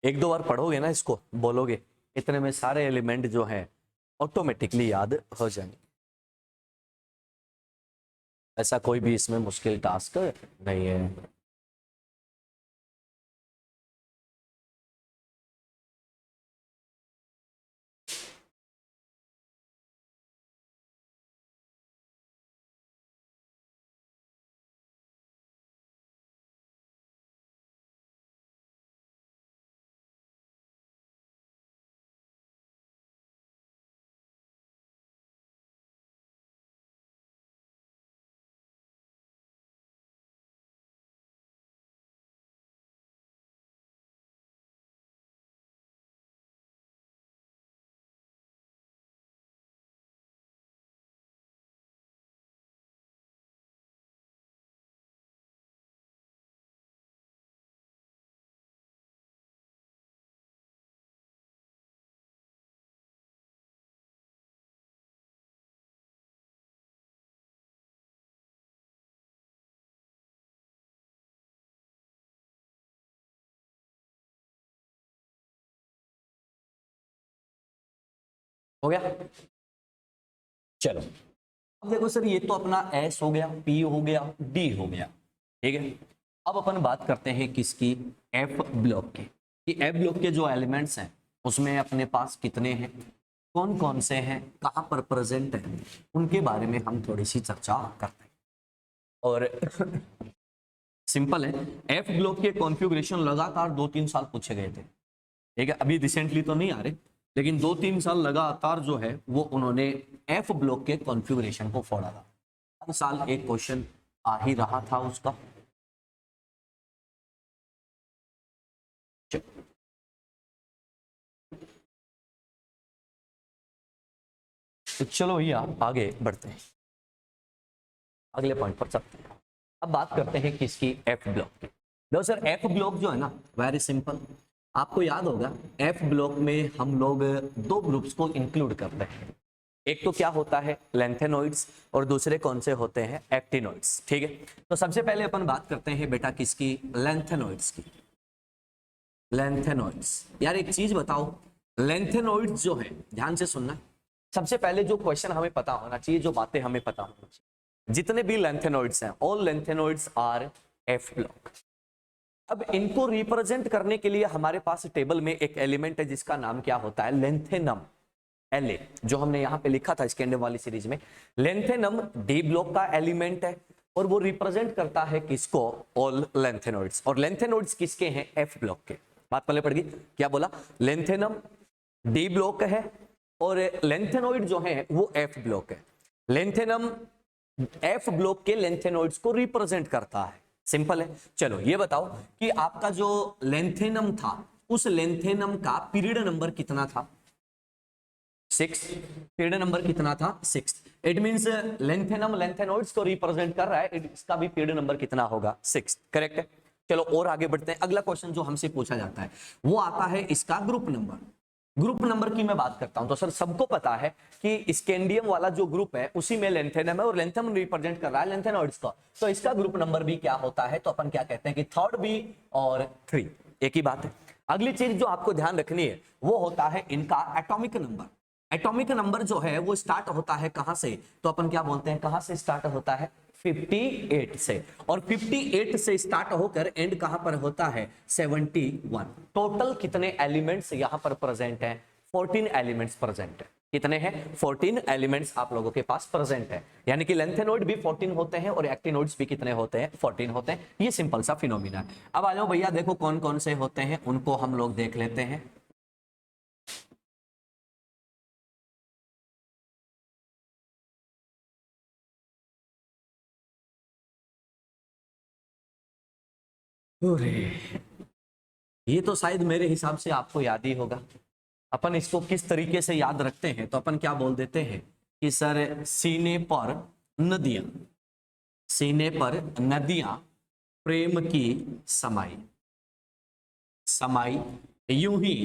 एक दो बार पढ़ोगे ना इसको, बोलोगे, इतने में सारे एलिमेंट जो हैं ऑटोमेटिकली याद हो जाएंगे। ऐसा कोई भी इसमें मुश्किल टास्क नहीं है। हो गया? चलो, अब देखो सर, ये तो अपना एस हो गया, पी हो गया, डी हो गया, ठीक है। अब अपन बात करते हैं किसकी? एफ ब्लॉक की। कि एफ ब्लॉक के जो एलिमेंट्स हैं उसमें अपने पास कितने हैं, कौन कौन से हैं, कहाँ पर प्रेजेंट है, उनके बारे में हम थोड़ी सी चर्चा करते हैं। और सिंपल है, एफ ब्लॉक के कॉन्फ़िगरेशन लगातार 2-3 साल पूछे गए थे, ठीक है। अभी रिसेंटली तो नहीं आ रहे, लेकिन 2-3 साल लगातार जो है वो उन्होंने एफ ब्लॉक के कॉन्फ़िगरेशन को फोड़ा था। हर साल एक क्वेश्चन आ ही रहा था उसका। तो चलो भैया आगे बढ़ते हैं, अगले पॉइंट पर चलते हैं। अब बात करते हैं किसकी? एफ ब्लॉक की। देखो सर, एफ ब्लॉक जो है ना, वेरी सिंपल, आपको याद होगा एफ ब्लॉक में हम लोग दो ग्रुप्स को इंक्लूड करते हैं। एक तो क्या होता है? लेंथेनॉइड्स, और दूसरे कौन से होते हैं? एक्टिनॉइड्स, ठीक है। तो सबसे पहले अपन बात करते हैं बेटा किसकी? लेंथेनॉइड्स की। लेंथेनॉइड्स, यार एक चीज बताओ, लेंथेनॉइड्स जो है, ध्यान से सुनना, सबसे पहले जो क्वेश्चन हमें पता होना चाहिए, जो बातें हमें पता होनी चाहिए, जितने भी लेंथेनॉइड्स हैं, all lanthanoids R F block. अब इनको रिप्रेजेंट करने के लिए हमारे पास टेबल में एक एलिमेंट है जिसका नाम क्या होता है? लेंथेनम। La जो हमने यहाँ पे लिखा था स्कैंडियम वाली सीरीज में, लेंथेनम डी ब्लॉक का एलिमेंट है और वो रिप्रेजेंट करता है किसको, ऑल लेंथेनॉइड्स। और लेंथेनॉइड्स किसके हैं, एफ ब्लॉक के। बात पहले पड़ गई, क्या बोला, लेंथेनम डी ब्लॉक है और लेंथेनॉइड जो है वो एफ ब्लॉक है। लेंथेनम एफ ब्लॉक के लेंथेनॉइड्स को रिप्रेजेंट करता है, सिंपल है। चलो ये बताओ कि आपका जो लेंथेनम था उस लेंथेनम का पीरियड नंबर कितना था, 6। पीरियड नंबर कितना था, 6। इट मींस लेंथेनम लेंथेनॉइड्स को रिप्रेजेंट कर रहा है, इसका भी पीरियड नंबर कितना होगा, 6। करेक्ट है। चलो और आगे बढ़ते हैं। अगला क्वेश्चन जो हमसे पूछा जाता है वो आता है इसका ग्रुप नंबर। ग्रुप नंबर की मैं बात करता हूं तो सर सबको पता है कि स्कैंडियम वाला जो ग्रुप है उसी में लेंथेनम है और लेंथेनम रिप्रेजेंट कर रहा है लेंथेनॉइड्स का, तो इसका ग्रुप नंबर भी क्या होता है, तो अपन क्या कहते हैं कि 3rd बी और 3, एक ही बात है। अगली चीज जो आपको ध्यान रखनी है वो होता है इनका एटॉमिक नंबर। एटॉमिक नंबर जो है वो स्टार्ट होता है कहां से, तो अपन क्या बोलते हैं, कहां से स्टार्ट होता है, 58 से, और 58 से स्टार्ट होकर एंड कहां पर होता है, 71। टोटल कितने एलिमेंट्स यहां पर प्रेजेंट हैं, 14 एलिमेंट्स प्रेजेंट है। कितने हैं, 14 एलिमेंट्स आप लोगों के पास प्रेजेंट है। यानी कि लेंथेनॉइड भी 14 होते हैं और एक्टिनॉइड्स भी कितने होते हैं, 14 होते हैं। ये सिंपल सा फिनोमिना है। अब आ जाओ भैया, देखो कौन कौन से होते हैं उनको हम लोग देख लेते हैं। अरे ये तो शायद मेरे हिसाब से आपको याद ही होगा। अपन इसको किस तरीके से याद रखते हैं, तो अपन क्या बोल देते हैं कि सर सीने पर नदियां, सीने पर नदियां प्रेम की समाई, समाई यूं ही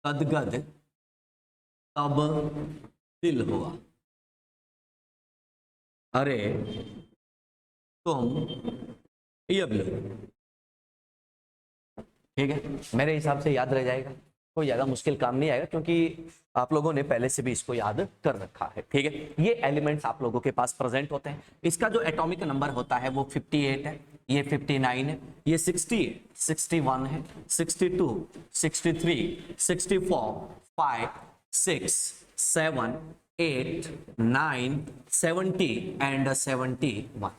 गदगद तब दिल हुआ, अरे तुम अब लो। ठीक है, मेरे हिसाब से याद रह जाएगा, कोई ज्यादा मुश्किल काम नहीं आएगा क्योंकि आप लोगों ने पहले से भी इसको याद कर रखा है। ठीक है, ये एलिमेंट्स आप लोगों के पास प्रेजेंट होते हैं। इसका जो एटॉमिक नंबर होता है वो 58 है, ये 59 है, ये 68, 61 है, 62, 63, 64, 5, 6, 7, 8, 9, 70 एंड 71।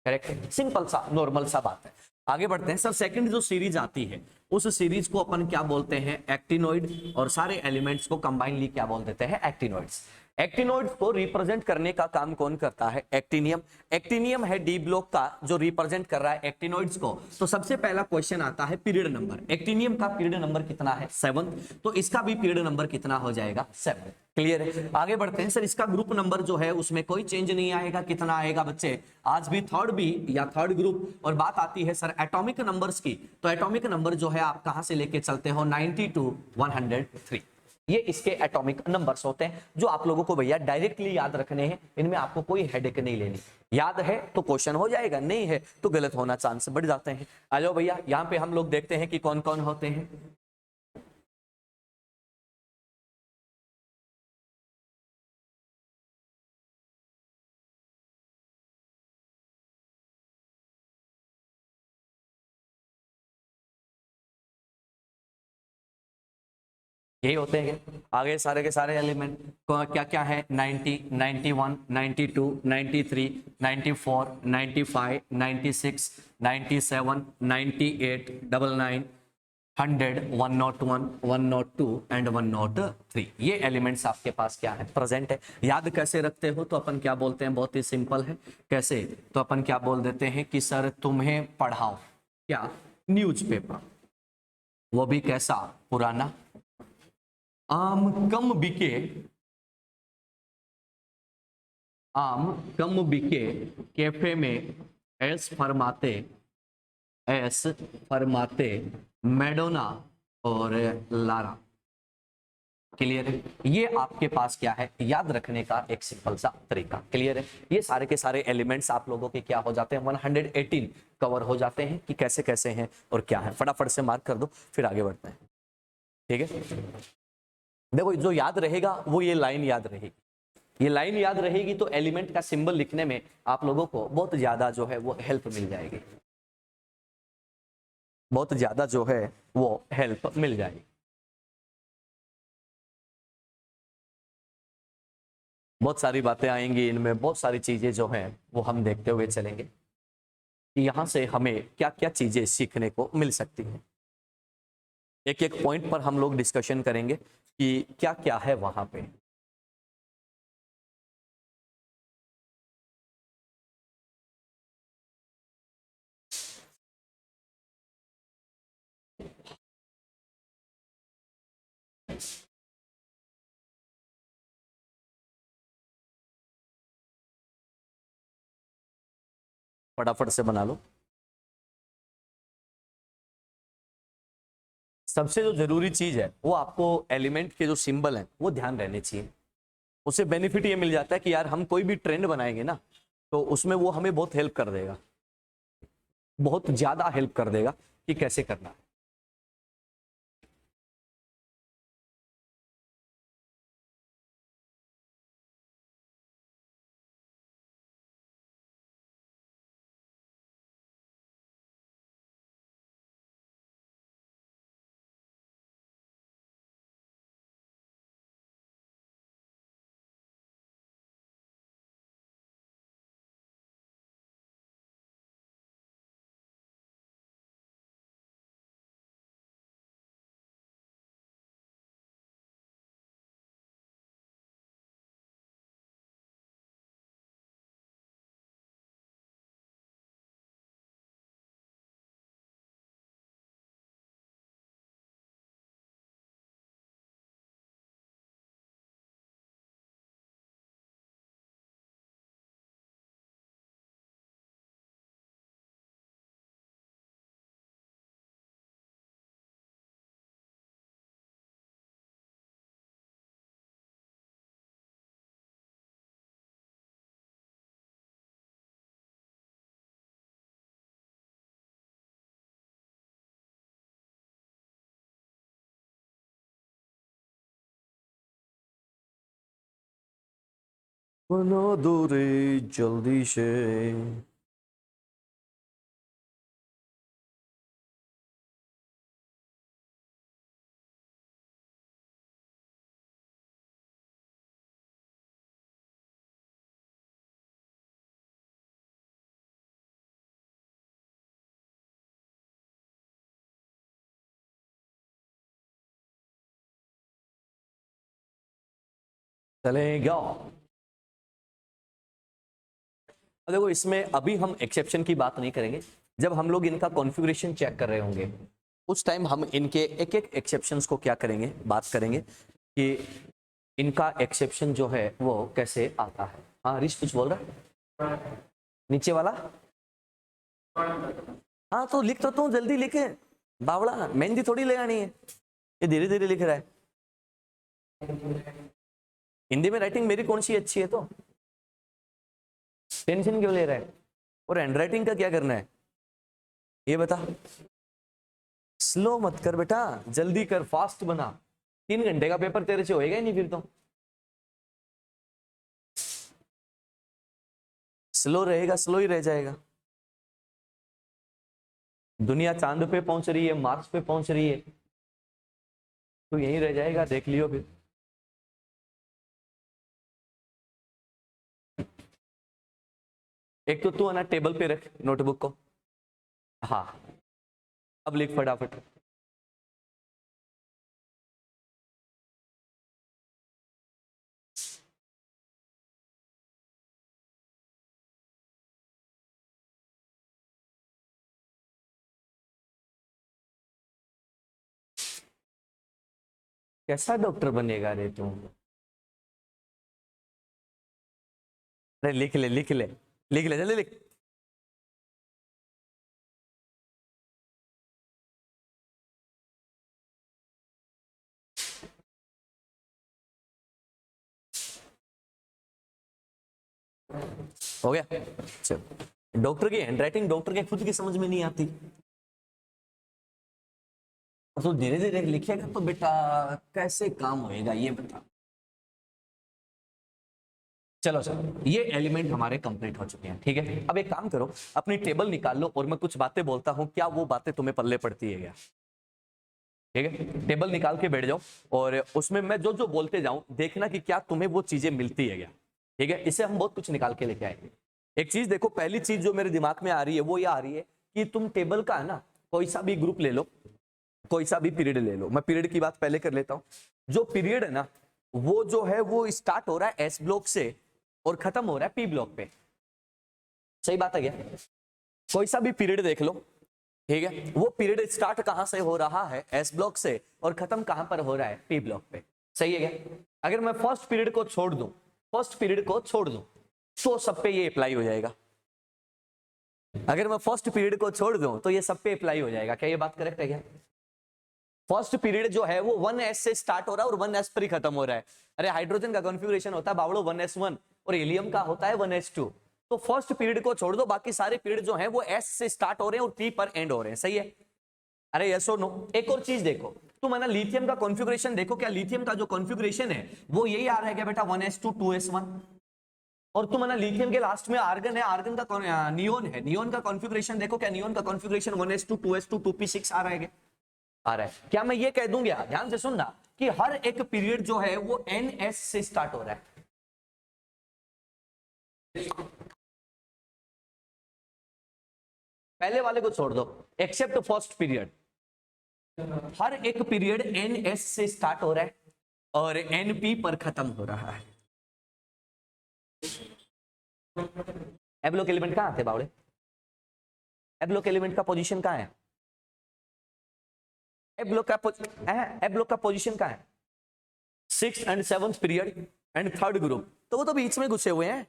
करेक्ट है, सिंपल सा नॉर्मल सा बात है। आगे बढ़ते हैं सर, सेकंड जो सीरीज आती है उस सीरीज को अपन क्या बोलते हैं, एक्टिनॉइड, और सारे एलिमेंट्स को कंबाइनली क्या बोल देते हैं, एक्टिनॉइड्स। एक्टिनॉइड्स को रिप्रेजेंट करने का काम कौन करता है, एक्टिनियम। एक्टिनियम है डी ब्लॉक का जो रिप्रेजेंट कर रहा है एक्टिनॉइड्स को। तो सबसे पहला क्वेश्चन आता है पीरियड नंबर। एक्टिनियम का पीरियड नंबर कितना है, 7, तो इसका भी पीरियड नंबर कितना हो जाएगा, 7। क्लियर है। आगे बढ़ते हैं सर, इसका ग्रुप नंबर जो है उसमें कोई चेंज नहीं आएगा, कितना आएगा बच्चे, आज भी 3rd बी या 3rd ग्रुप। और बात आती है सर एटॉमिक नंबर्स की, तो एटॉमिक नंबर जो है आप कहां से लेके चलते हो, 90 to 103। ये इसके एटॉमिक नंबर्स होते हैं जो आप लोगों को भैया डायरेक्टली याद रखने हैं, इनमें आपको कोई हेडेक नहीं लेनी। याद है तो क्वेश्चन हो जाएगा, नहीं है तो गलत होना चांस बढ़ जाते हैं। आ जाओ भैया, यहाँ पे हम लोग देखते हैं कि कौन कौन होते हैं। यही होते हैं क्या? आगे सारे के सारे एलिमेंट क्या क्या है, 90, 91, 92, 93, 94, 95, 96, 97, 98, 99, 100, 101, 102 एंड 103। ये एलिमेंट्स आपके पास क्या है, प्रेजेंट है। याद कैसे रखते हो, तो अपन क्या बोलते हैं, बहुत ही सिंपल है। कैसे, तो अपन क्या बोल देते हैं कि सर तुम्हें पढ़ाओ क्या, न्यूज़पेपर, वो भी कैसा, पुराना। आम कम बिके, आम कम बिके, कैफे में ऐस फरमाते, ऐस फरमाते मैडोना और लारा। क्लियर है, ये आपके पास क्या है, याद रखने का एक सिंपल सा तरीका। क्लियर है, ये सारे के सारे एलिमेंट्स आप लोगों के क्या हो जाते हैं, 118 कवर हो जाते हैं कि कैसे कैसे हैं और क्या है। फटाफट से मार्क कर दो, फिर आगे बढ़ते हैं। ठीक है, देखो जो याद रहेगा वो ये लाइन याद रहेगी, ये लाइन याद रहेगी तो एलिमेंट का सिंबल लिखने में आप लोगों को बहुत ज्यादा जो है वो हेल्प मिल जाएगी, बहुत ज्यादा जो है वो हेल्प मिल जाएगी। बहुत सारी बातें आएंगी इनमें, बहुत सारी चीजें जो हैं वो हम देखते हुए चलेंगे कि यहाँ से हमें क्या क्या चीजें सीखने को मिल सकती हैं। एक एक पॉइंट पर हम लोग डिस्कशन करेंगे कि क्या क्या है वहां पे। फटाफट से बना लो। सबसे जो जरूरी चीज है वो आपको एलिमेंट के जो सिंबल हैं वो ध्यान रहने चाहिए। उससे बेनिफिट ये मिल जाता है कि यार हम कोई भी ट्रेंड बनाएंगे ना तो उसमें वो हमें बहुत हेल्प कर देगा, बहुत ज्यादा हेल्प कर देगा कि कैसे करना है। बनो दूरी जल्दी से। चलेगा। देखो इसमें अभी हम एक्सेप्शन की बात नहीं करेंगे, जब हम लोग इनका कॉन्फ़िगरेशन चेक कर रहे होंगे उस टाइम हम इनके एक एक एक्सेप्शंस को क्या करेंगे, बात करेंगे कि इनका एक्सेप्शन जो है वो कैसे आता है। हाँ ऋष कुछ बोल रहा है नीचे वाला। हाँ तो लिख तो तू जल्दी लिखे बावड़ा, मेहंदी थोड़ी ले आनी है, ये धीरे धीरे लिख रहा है। हिंदी में राइटिंग मेरी कौन सी अच्छी है, तो टेंशन क्यों ले रहा है। और हैंडराइटिंग का क्या करना है ये बता। स्लो मत कर बेटा, जल्दी कर, फास्ट बना। 3 घंटे का पेपर तेरे से होएगा ही नहीं फिर तो। स्लो रहेगा स्लो ही रह जाएगा। दुनिया चांद पे पहुंच रही है, मार्स पे पहुंच रही है, तो यहीं रह जाएगा, देख लियो फिर। एक तो तू है ना टेबल पे रख नोटबुक को। हाँ अब लिख फटाफट। कैसा डॉक्टर बनेगा रे तू। अरे लिख ले लिख ले लिख ले जल्दी लिख। हो गया। चल, डॉक्टर की हैंडराइटिंग डॉक्टर के खुद की समझ में नहीं आती, तो धीरे धीरे लिखेगा तो बेटा कैसे काम होएगा ये बता। चलो चलो ये एलिमेंट हमारे कंप्लीट हो चुके हैं, ठीक है। अब एक काम करो, अपनी टेबल निकाल लो और मैं कुछ बातें बोलता हूं, क्या वो बातें तुम्हें पल्ले पड़ती है क्या। ठीक है टेबल निकाल के बैठ जाओ और उसमें मैं जो जो बोलते जाऊं देखना कि क्या तुम्हें वो चीजें मिलती है क्या। ठीक है, इससे हम बहुत कुछ निकाल के लेके आएंगे। एक चीज देखो, पहली चीज जो मेरे दिमाग में आ रही है वो ये आ रही है कि तुम टेबल का है ना कोई सा भी ग्रुप ले लो, कोई सा भी पीरियड ले लो। मैं पीरियड की बात पहले कर लेता हूं। जो पीरियड है ना वो जो है वो स्टार्ट हो रहा है एस ब्लॉक से और खत्म हो रहा है पी ब्लॉक पे। सही बात है क्या? कोई सा भी पीरियड देख लो, ठीक है, वो पीरियड स्टार्ट कहां से हो रहा है? एस ब्लॉक से, और खत्म कहां पर हो रहा है? पी ब्लॉक पे। सही है क्या? अगर मैं फर्स्ट पीरियड को छोड़ दूं, फर्स्ट पीरियड को छोड़ दूं तो सब पे ये अप्लाई हो जाएगा। अगर मैं फर्स्ट पीरियड को छोड़ दूं तो ये सब पे अप्लाई हो जाएगा। क्या ये बात करेक्ट है क्या? फर्स्ट पीरियड जो है वो 1s से स्टार्ट हो रहा है और 1s पर ही खत्म हो रहा है। अरे हाइड्रोजन का कॉन्फ़िगरेशन होता है बावड़ो 1s1 और हीलियम का होता है 1s2। तो फर्स्ट पीरियड को छोड़ दो, बाकी सारे पीरियड जो हैं वो s से स्टार्ट हो रहे हैं और p पर एंड हो रहे हैं। सही है? अरे यस और नो। एक और चीज देखो, तुम है ना लिथियम का कॉन्फ़िगरेशन देखो, क्या लिथियम का जो कॉन्फ़िगरेशन है वो यही आ रहा है क्या बेटा? 1s2 2s1। और तुम है ना लिथियम के लास्ट में आर्गन है, आर्गन का नियोन है, नियोन का कॉन्फ़िगरेशन देखो, क्या नियोन का कॉन्फ़िगरेशन 1s2 2s2 2p6 आ रहा है क्या? आ रहा है। क्या मैं ये कह दूंगा, ध्यान से सुनना, कि हर एक पीरियड जो है वो ns से स्टार्ट हो रहा है? पहले वाले को छोड़ दो, एक्सेप्ट फर्स्ट पीरियड। हर एक पीरियड ns से स्टार्ट हो रहा है और np पर खत्म हो रहा है। ए ब्लॉक एलिमेंट कहां थे बावड़े? ए ब्लॉक एलिमेंट का पोजीशन कहां है? ए ब्लॉक का पोजीशन कहां है? 6th and 7th period and third group. तो वो तो बीच में घुसे हुए हैं,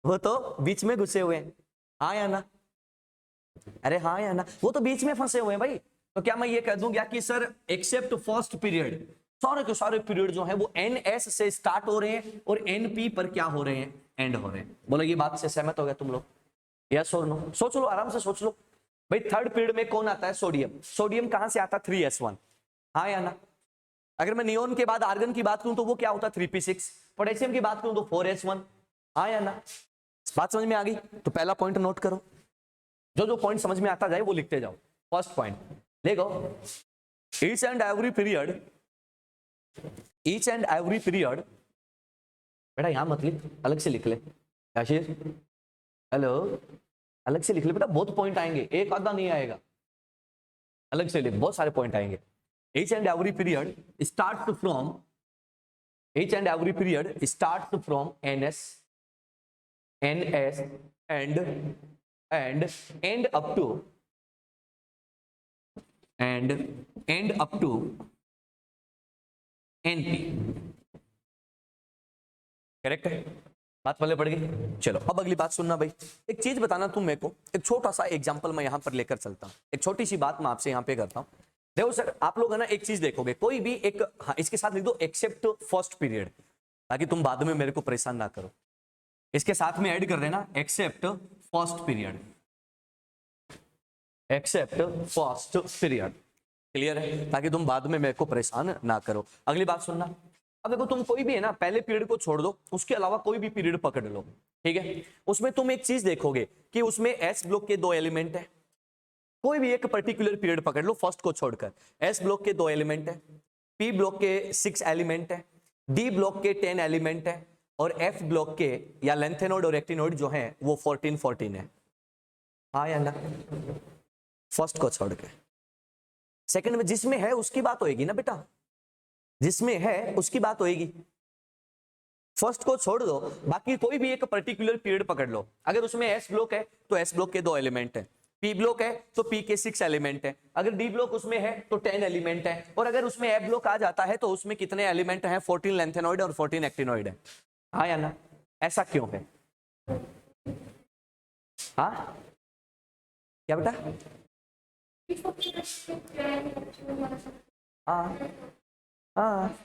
वो तो बीच में घुसे हुए हैं। हाँ या ना? अरे हाँ या ना? वो तो बीच में फंसे हुए हैं भाई। तो क्या मैं ये कह दूं क्या कि सर एक्सेप्ट फर्स्ट पीरियड, सारे के सारे पीरियड जो है वो ns से स्टार्ट हो रहे हैं और np पर क्या हो रहे हैं? एंड हो रहे हैं। बोलो ये बात से सहमत हो गया तुम लोग? यस और नो? सोच लो, आराम से सोच लो भाई। थर्ड पीरियड में कौन आता है? सोडियम। सोडियम कहां से आता है? 3s1। हाँ या ना? अगर मैं नियोन के बाद आर्गन की बात करूं तो वो क्या होता है? 3p6। पोटेशियम की बात करूं तो 4s1। हाँ या ना? बात समझ में आ गई? तो पहला पॉइंट नोट करो, जो जो पॉइंट समझ में आता जाए वो लिखते जाओ। फर्स्ट पॉइंट देखो, each and every period, each and every period, बेटा यहां मत लिख, अलग से लिख ले। आशीष हेलो, अलग से लिख ले बेटा, बहुत पॉइंट आएंगे, एक आधा नहीं आएगा। अलग से लिख, बहुत सारे पॉइंट आएंगे। Each and every period start from, each and every period start from ns and end up to np। Correct है? बात पहले पड़ गई। चलो अब अगली बात सुनना भाई। एक चीज बताना तुम मेरे को, एक छोटा सा एग्जांपल मैं यहां पर लेकर चलता हूं, एक छोटी सी बात मैं आपसे यहां पे करता हूं। देखो सर, आप लोग है ना एक चीज देखोगे, कोई भी एक, हाँ इसके साथ लिख दो एक्सेप्ट फर्स्ट पीरियड, ताकि तुम बाद में मेरे को परेशान ना करो। इसके साथ में ऐड कर देना accept first period, accept first period. Clear है? ताकि तुम बाद में मेरे को परेशान ना करो। अगली बात सुनना, अब देखो तुम कोई भी है ना पहले पीरियड को छोड़ दो, उसके अलावा कोई भी पीरियड पकड़ लो, ठीक है, उसमें तुम एक चीज देखोगे कि उसमें एस ब्लॉक के 2 एलिमेंट है। कोई भी एक पर्टिकुलर पीरियड पकड़ लो फर्स्ट को छोड़कर, एस ब्लॉक के 2 एलिमेंट है, पी ब्लॉक के 6 एलिमेंट है, डी ब्लॉक के 10 एलिमेंट है, और एफ ब्लॉक के या लेंथेनोइड और एक्टिनोइड जो है वो 14 है। हाँ या ना? फर्स्ट को छोड़ के सेकंड में जिसमें है उसकी बात होएगी ना बेटा, जिसमें है उसकी बात होएगी। फर्स्ट को छोड़ दो, बाकी कोई भी एक पर्टिकुलर पीरियड पकड़ लो। अगर उसमें एस ब्लॉक है तो एस ब्लॉक के 2 एलिमेंट है, पी ब्लॉक है तो पी के 6 एलिमेंट है, अगर डी ब्लॉक उसमें है तो 10 एलिमेंट है, और अगर उसमें एफ ब्लॉक आ जाता है तो उसमें कितने एलिमेंट हैं? 14 लेंथेनोइड और 14 एक्टिनोइड है। हाँ या ना? ऐसा क्यों है? हाँ क्या बेटा? हाँ हाँ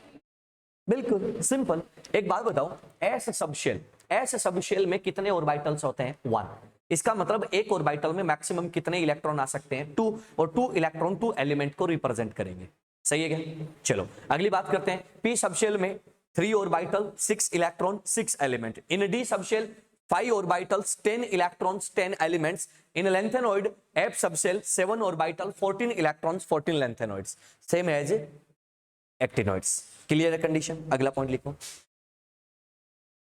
बिल्कुल सिंपल। एक बात बताओ, एस सबशेल, एस सबशेल में कितने ऑर्बिटल्स होते हैं? 1। इसका मतलब एक ऑर्बिटल में मैक्सिमम कितने इलेक्ट्रॉन आ सकते हैं? 2, और 2 इलेक्ट्रॉन 2 एलिमेंट को रिप्रेजेंट करेंगे। सही है क्या? चलो अगली बात करते हैं। पी सबशेल में 3 orbital 6 electron 6 element. In D subshell 5 orbitals 10 electrons 10 elements. In lengthenoid F subshell 7 orbital 14 electrons 14 lengthenoids, same as actinoids। Clear है कंडीशन? अगला पॉइंट लिखो।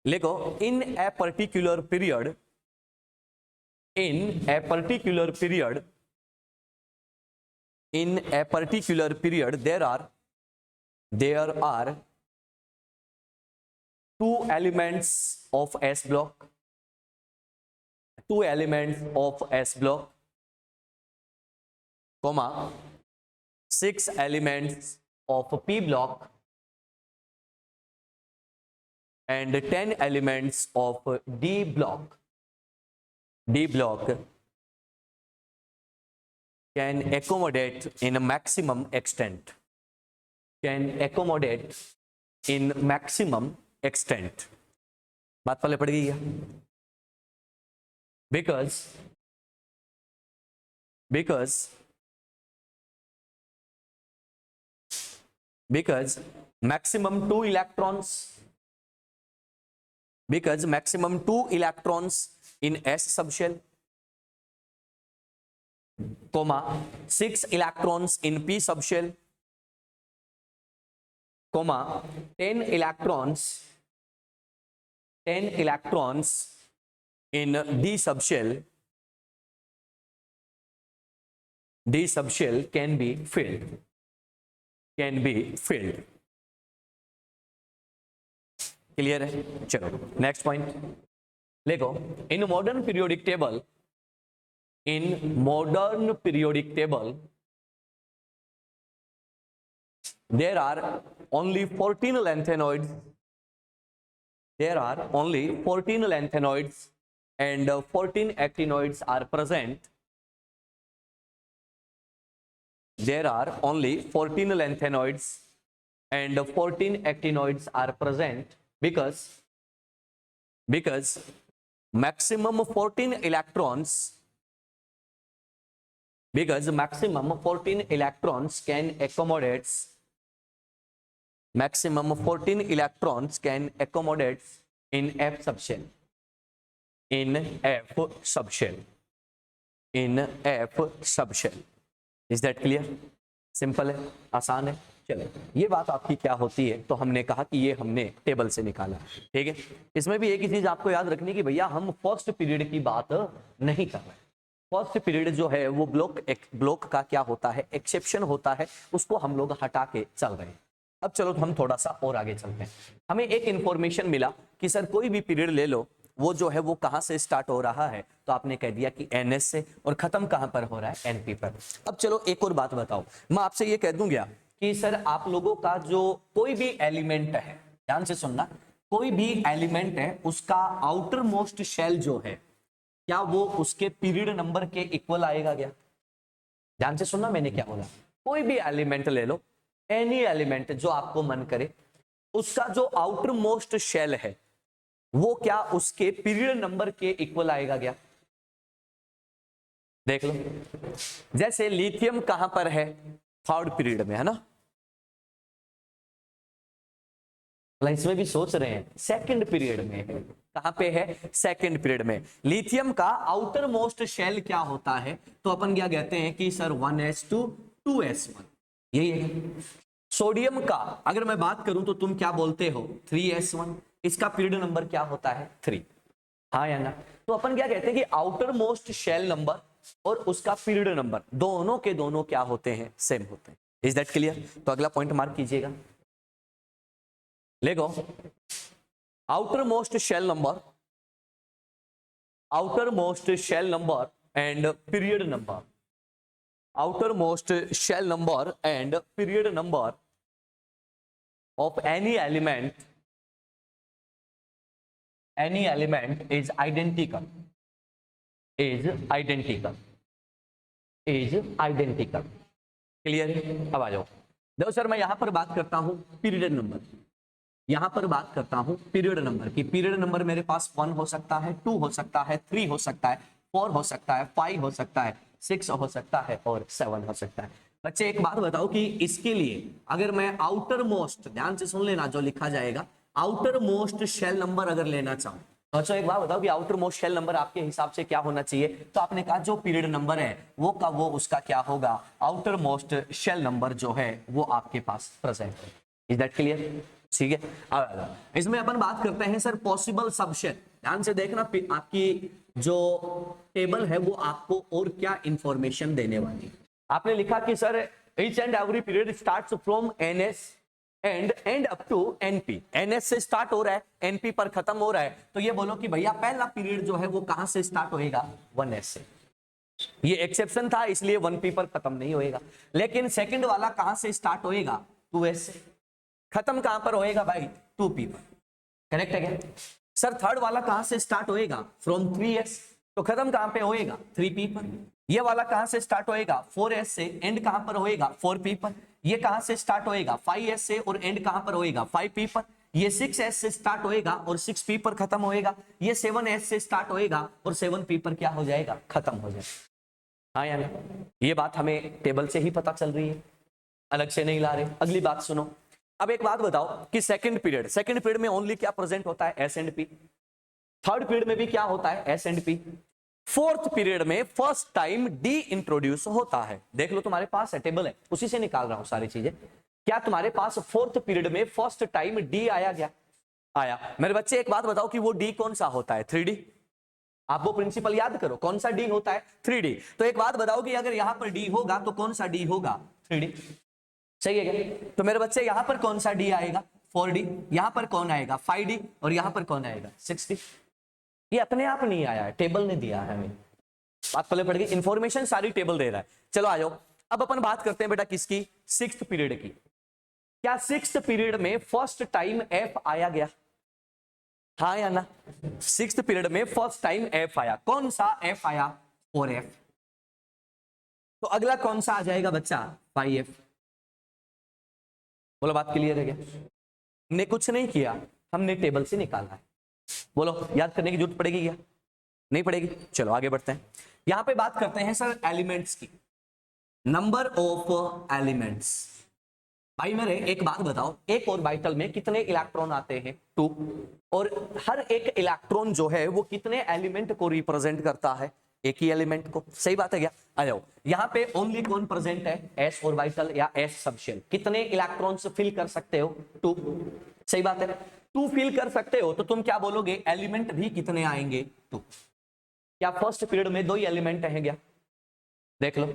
लिखो in a particular period, in a particular period, in a particular period there are two elements of S block, two elements of S block, comma 6 elements of P block and 10 elements of D block. D block can accommodate in a maximum extent, can accommodate in maximum extent. बात पहले पड़ गई है. Because maximum 2 electrons, because maximum 2 electrons in S subshell, comma 6 electrons in P subshell, comma 10 electrons in D subshell can be filled. Clear है? चलो next point देखो. In modern periodic table there are only 14 lanthanoids. There are only 14 lanthanoids and 14 actinoids are present. There are only 14 lanthanoids and 14 actinoids are present because maximum 14 electrons can accommodate in F subshell. Is that clear? Simple है, आसान है. चलो ये बात आपकी क्या होती है, तो हमने कहा कि ये हमने टेबल से निकाला. ठीक है. इसमें भी एक ही चीज आपको याद रखनी कि भैया हम फर्स्ट पीरियड की बात नहीं कर रहे. फर्स्ट पीरियड जो है वो ब्लॉक का क्या होता है, एक्सेप्शन होता है, उसको हम लोग हटा के चल रहे हैं. अब चलो हम थोड़ा सा और आगे चलते हैं. हमें एक इंफॉर्मेशन मिला कि सर कोई भी पीरियड ले लो, वो जो है वो कहां से स्टार्ट हो रहा है, तो आपने कह दिया कि NS से, और खत्म कहां पर हो रहा है, NP पर. अब चलो एक और बात बताओ. मैं आपसे ये कह दूंगा कि सर आप लोगों का जो कोई भी एलिमेंट है, ध्यान से सुनना, कोई भी एलिमेंट है उसका आउटर मोस्ट शेल जो है, क्या वो उसके पीरियड नंबर के इक्वल आएगा क्या? ध्यान से सुनना मैंने क्या बोला. कोई भी एलिमेंट ले लो, एनी एलिमेंट जो आपको मन करे, उसका जो आउटर मोस्ट शेल है वो क्या उसके पीरियड नंबर के इक्वल आएगा क्या? देख लो. जैसे लिथियम कहां पर है, थर्ड पीरियड में है ना. इसमें भी सोच रहे हैं, सेकंड पीरियड में है. कहां पे है? सेकंड पीरियड में. लिथियम का आउटर मोस्ट शेल क्या होता है, तो अपन क्या कहते हैं कि सर 1s2 2s1, यही है. सोडियम का अगर मैं बात करूं तो तुम क्या बोलते हो, 3s1. इसका पीरियड नंबर क्या होता है, 3. हाँ या ना? तो अपन क्या कहते हैं कि आउटर मोस्ट शेल नंबर और उसका पीरियड नंबर दोनों के दोनों क्या होते हैं, सेम होते हैं. Is that clear? तो अगला पॉइंट मार्क कीजिएगा. लेगो outermost shell number and period number. outermost shell number and period number of any element is identical. Clear है? अब आ जाओ. देखो सर मैं यहां पर बात करता हूं पीरियड नंबर, की पीरियड नंबर मेरे पास 1 हो सकता है, 2 हो सकता है, 3 हो सकता है, 4 हो सकता है, 5 हो सकता है, 6 हो सकता है और 7 हो सकता है. बच्चे एक बात बताओ कि इसके लिए अगर मैं आउटर मोस्ट, ध्यान से सुन लेना जो लिखा जाएगा, आउटर मोस्ट शेल नंबर अगर लेना चाहूं, तो अच्छा एक बात बताओ कि आउटर मोस्ट शेल नंबर आपके हिसाब से क्या होना चाहिए, तो आपने कहा जो पीरियड नंबर है वो उसका क्या होगा, आउटर मोस्ट शेल नंबर जो है वो आपके पास प्रेजेंट है. Is that clear? ठीक है, अब इसमें अपन बात करते हैं सर पॉसिबल सबसेट। ध्यान से देखना, आपकी जो टेबल है वो आपको और क्या इंफॉर्मेशन देने वाली है। आपने लिखा कि sir each and every period starts from NS and up to NP. NS से स्टार्ट हो रहा है, एनपी पर खत्म हो रहा है, तो ये बोलो कि भैया पहला पीरियड जो है वो कहां से स्टार्ट होएगा? 1s से। ये एक्सेप्शन था इसलिए 1p पर खत्म नहीं होएगा। लेकिन सेकंड वाला कहां से स्टार्ट होएगा? 2s से। खत्म कहां पर होएगा भाई? 2p पर। करेक्ट है क्या सर? थर्ड वाला कहां से स्टार्ट होएगा? फ्रॉम 3s, तो खत्म कहां पे होएगा? 3p पर। ये वाला कहां से स्टार्ट होएगा? 4s से, एंड कहां पर होएगा? 4p पर। ये कहां से स्टार्ट होएगा? 5s से, और एंड कहां पर होएगा? 5p पर। ये 6s से स्टार्ट होएगा और 6p पर खत्म होएगा। ये 7s से स्टार्ट होएगा और 7p पर क्या हो जाएगा? खत्म हो जाएगा। हाँ यानी ये बात हमें टेबल से ही पता चल रही है, अलग से नहीं ला रहे। अगली बात सुनो। अब एक बात बताओ कि सेकंड पीरियड में ओनली क्या प्रेजेंट होता है? S and P. Third period में भी क्या होता है? S and P. Fourth period में फर्स्ट टाइम डी इंट्रोड्यूस होता है। देख लो तुम्हारे पास है, टेबल है, उसी से निकाल रहा हूं सारी चीजें। क्या तुम्हारे पास फोर्थ पीरियड में फर्स्ट टाइम डी आया? क्या आया? मेरे बच्चे एक बात बताओ कि वो डी कौन सा होता है? 3D। आप वो प्रिंसिपल याद करो, कौन सा डी होता है? 3D। तो एक बात बताओ कि अगर यहां पर डी होगा तो कौन सा डी होगा? 3D। सही है क्या? तो मेरे बच्चे यहां पर कौन सा डी आएगा? 4D। यहां पर कौन आएगा? 5D। और यहां पर कौन आएगा? 6D। ये अपने आप नहीं आया है, टेबल ने दिया है हमें। बात पहले पड़ गई, इंफॉर्मेशन सारी टेबल दे रहा है। चलो आ जाओ, अब अपन बात करते हैं बेटा किसकी? सिक्स्थ पीरियड की। क्या सिक्स्थ पीरियड में फर्स्ट टाइम एफ आया गया? हाँ या ना? सिक्स्थ पीरियड में फर्स्ट टाइम एफ आया। कौन सा एफ आया? 4f। तो अगला कौन सा आ जाएगा बच्चा? 5f। बोलो बात क्लियर है क्या? हमने कुछ नहीं किया, हमने टेबल से निकाला है। बोलो याद करने की जरूरत पड़ेगी क्या? नहीं पड़ेगी। चलो आगे बढ़ते हैं। यहां पे बात करते हैं सर एलिमेंट्स की। Number of elements. भाई मेरे एक बात बताओ, एक ऑर्बिटल में कितने इलेक्ट्रॉन आते हैं? 2। और हर एक इलेक्ट्रॉन जो है वो कितने एलिमेंट को रिप्रेजेंट करता है? एक ही एलिमेंट को। सही बात है क्या? आ जाओ, यहाँ पे ओनली कौन प्रेजेंट है? एस ऑर्बिटल या एस सबशेल। कितने इलेक्ट्रॉन्स फिल कर सकते हो? 2। सही बात है, 2 फिल कर सकते हो, तो तुम क्या बोलोगे? एलिमेंट भी कितने आएंगे? 2। क्या फर्स्ट पीरियड में 2 ही एलिमेंट हैं क्या? देख लो।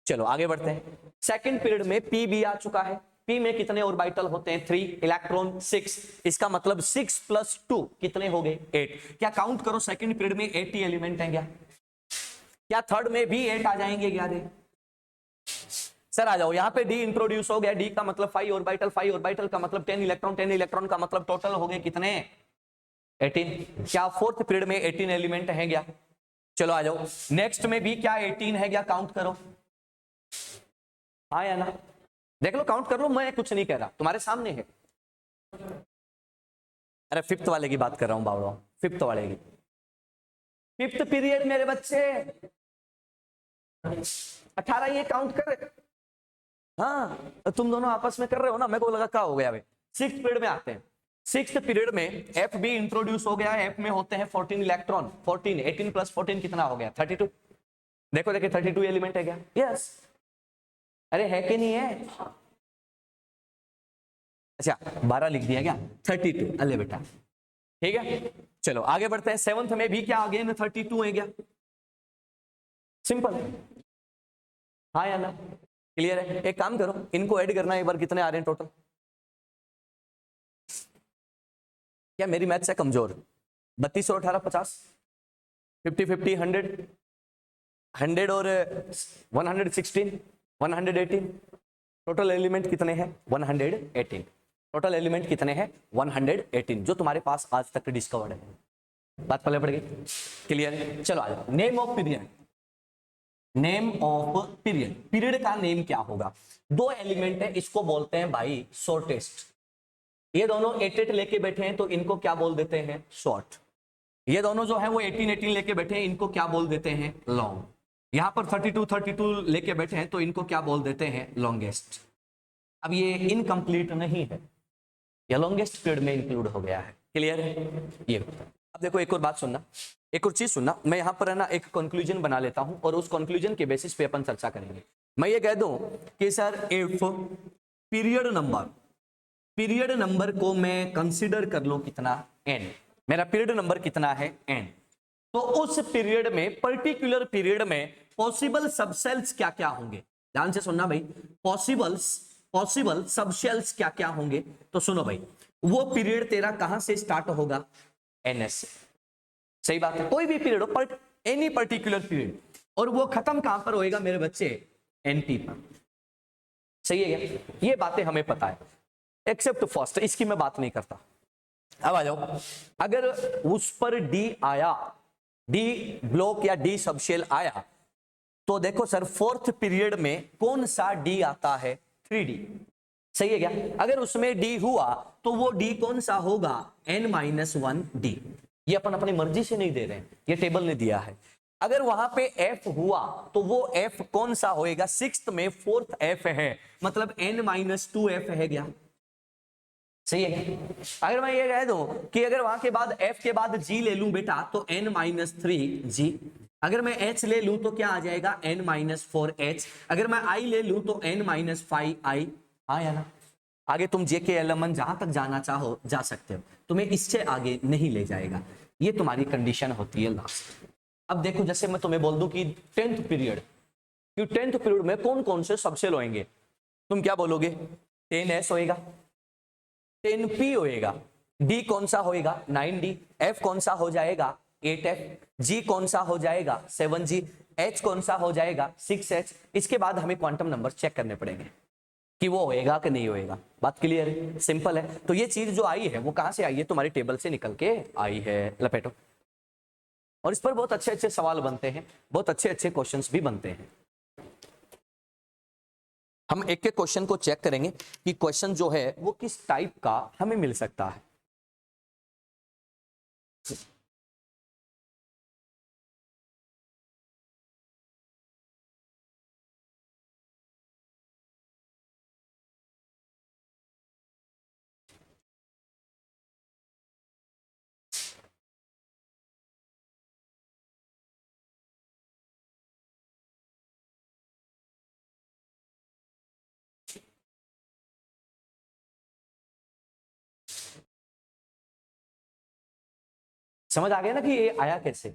चलो आगे बढ़ते हैं। सेकंड पीरियड में पी भी आ चुका है। पी में कितने ऑर्बिटल होते हैं? 3। इलेक्ट्रॉन 6। इसका मतलब 6 + 2 कितने हो गए? 8। क्या काउंट करो, सेकंड पीरियड में 8 ही एलिमेंट हैं क्या? क्या थर्ड में भी 8 आ जाएंगे क्या? रे सर आ जाओ, यहां पे डी इंट्रोड्यूस हो गया। डी का मतलब 5 ऑर्बिटल, 5 ऑर्बिटल का मतलब 10 इलेक्ट्रॉन, 10 इलेक्ट्रॉन का मतलब टोटल हो गए कितने? 18। क्या फोर्थ पीरियड में 18 एलिमेंट हैं क्या? चलो आ जाओ, नेक्स्ट में भी क्या 18 है क्या? काउंट करो। हाँ या ना? देख लो, काउंट कर लो, मैं कुछ नहीं कह रहा, तुम्हारे सामने है। अरे फिफ्थ वाले की बात कर रहा हूं बाबा, फिफ्थ वाले की। फिफ्थ पीरियड मेरे बच्चे 18 ये काउंट कर। हाँ तुम दोनों आपस में कर रहे हो ना, मेरे को लगा क्या हो गया भाई। सिक्स्थ पीरियड में आते हैं। सिक्स्थ पीरियड में एफ भी इंट्रोड्यूस हो गया है। एफ में होते हैं 14 इलेक्ट्रॉन। 14, 18 + 14 कितना हो गया? 32। देखो देखिए 32 एलिमेंट है क्या? यस। अरे है कि नहीं है? अच्छा 12 लिख दिया क्या? 32। अले बेटा ठीक है। चलो आगे बढ़ते हैं। सेवंथ में भी क्या आ गया? 32 है क्या? सिंपल। हाँ या ना? क्लियर है? एक काम करो, इनको ऐड करना एक बार, कितने आ रहे हैं टोटल? क्या मेरी मैथ से कमजोर? 32 और 18 50, 50 50 100, 100 और 116, 118। टोटल एलिमेंट कितने हैं? 118। टोटल एलिमेंट कितने हैं? 118, जो तुम्हारे पास आज तक डिस्कवर्ड है। बात पहले पड़ गई? क्लियर है? चलो आ जाओ। Name of period. Name of period, period का नेम क्या होगा? 2 एलिमेंट है, इसको बोलते हैं भाई शॉर्टेस्ट। ये दोनों 8 लेके बैठे हैं तो इनको क्या बोल देते हैं? शॉर्ट। ये दोनों जो है वो 18 लेके बैठे हैं, इनको क्या बोल देते हैं? लॉन्ग। यहां पर 32 लेके बैठे हैं तो इनको क्या बोल देते हैं? लॉन्गेस्ट। अब ये इनकम्प्लीट नहीं है, ये लॉन्गेस्ट पीरियड में इंक्लूड हो गया है। क्लियर है? ये अब देखो एक और बात सुनना, एक और चीज सुनना। मैं यहां पर है ना एक कंक्लूजन बना लेता हूं और उस कंक्लूजन के बेसिस पे अपन चर्चा करेंगे। मैं ये कह दूं कि sir if period number period number को मैं कंसीडर कर लूं कितना, n, मेरा पीरियड नंबर कितना है n, तो उस पीरियड में, पर्टिकुलर पीरियड में पॉसिबल सबसेल्स क्या क्या होंगे। ध्यान से सुनना भाई, पॉसिबल सबसेल्स क्या क्या होंगे। तो सुनो भाई, वो पीरियड तेरा कहां से स्टार्ट होगा, ns से। सही बात है, कोई भी पीरियड हो, एनी पर्टिकुलर पीरियड, और वो खत्म कहां पर होएगा मेरे बच्चे, np पर। सही है क्या, ये बातें हमें पता है, एक्सेप्ट फर्स्ट, इसकी मैं बात नहीं करता। अब आ जाओ, अगर उस पर डी आया, डी ब्लॉक या डी सबशेल आया, तो देखो सर फोर्थ पीरियड में कौन सा डी आता है, 3D। सही है क्या, अगर उसमें डी हुआ तो वो डी कौन सा होगा, n-1 डी। ये अपन अपनी मर्जी से नहीं दे रहे हैं, ये टेबल ने दिया है। अगर वहां पे f हुआ तो वो f कौन सा होएगा, सिक्स्थ में फोर्थ f है, मतलब n-2f है क्या। सही है क्या, अगर मैं ये कह दूं कि अगर वहां के बाद f के बाद g ले लूं बेटा तो n-3g, अगर मैं h ले लूं तो क्या आ जाएगा, n-4h, अगर मैं i ले लूं तो n-5i। हाँ या ना, आगे तुम JK-LMN जहां तक जाना चाहो जा सकते हो, तुम्हें इससे आगे नहीं ले जाएगा, ये तुम्हारी कंडीशन होती है लास्ट। अब देखो, जैसे मैं तुम्हें बोल दूं कि 10th पीरियड, कि 10th पीरियड में कौन कौन से सबसेल होंगे, तुम क्या बोलोगे, 10s होएगा, 10p होएगा, d कौन सा होएगा, 9d, f कौन सा हो जाएगा, 8f, g कौन सा हो जाएगा, 7g, h कौन सा हो जाएगा, 6h। इसके बाद हमें क्वांटम नंबर चेक करने पड़ेंगे कि वो होएगा कि नहीं होएगा। बात क्लियर है, सिंपल है। तो ये चीज जो आई है वो कहां से आई है, तुम्हारी टेबल से निकल के आई है, लपेटो। और इस पर बहुत अच्छे अच्छे सवाल बनते हैं, बहुत अच्छे अच्छे क्वेश्चंस भी बनते हैं। हम एक एक क्वेश्चन को चेक करेंगे कि क्वेश्चन जो है वो किस टाइप का हमें मिल सकता है। समझ आ गया ना कि ये आया कैसे।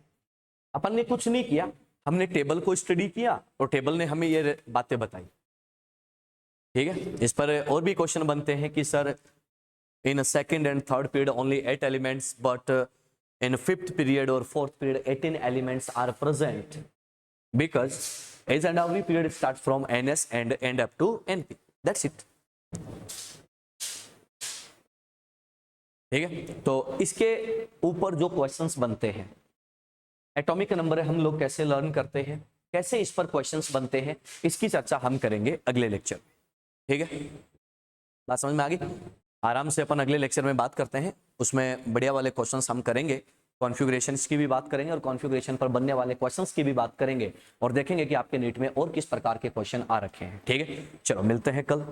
अपन ने कुछ नहीं किया, हमने टेबल को स्टडी किया और टेबल ने हमें ये बातें बताई। ठीक है, इस पर और भी क्वेश्चन बनते हैं कि sir in second and third period only 8 elements, but in fifth period और fourth period 18 elements are present, because as and every period start from ns and end up to np, that's it. ठीक है, तो इसके ऊपर जो questions बनते हैं, atomic number हम लोग कैसे लर्न करते हैं, कैसे इस पर क्वेश्चंस बनते हैं, इसकी चर्चा हम करेंगे अगले लेक्चर में। ठीक है, बात समझ में आ गई। आराम से अपन अगले लेक्चर में बात करते हैं, उसमें बढ़िया वाले क्वेश्चंस हम करेंगे, कॉन्फ़िगरेशंस की भी बात करेंगे और कॉन्फ़िगरेशन पर बनने वाले क्वेश्चंस की भी बात करेंगे, और देखेंगे कि आपके नीट में और किस प्रकार के क्वेश्चन आ रखे हैं। ठीक है, चलो मिलते हैं कल।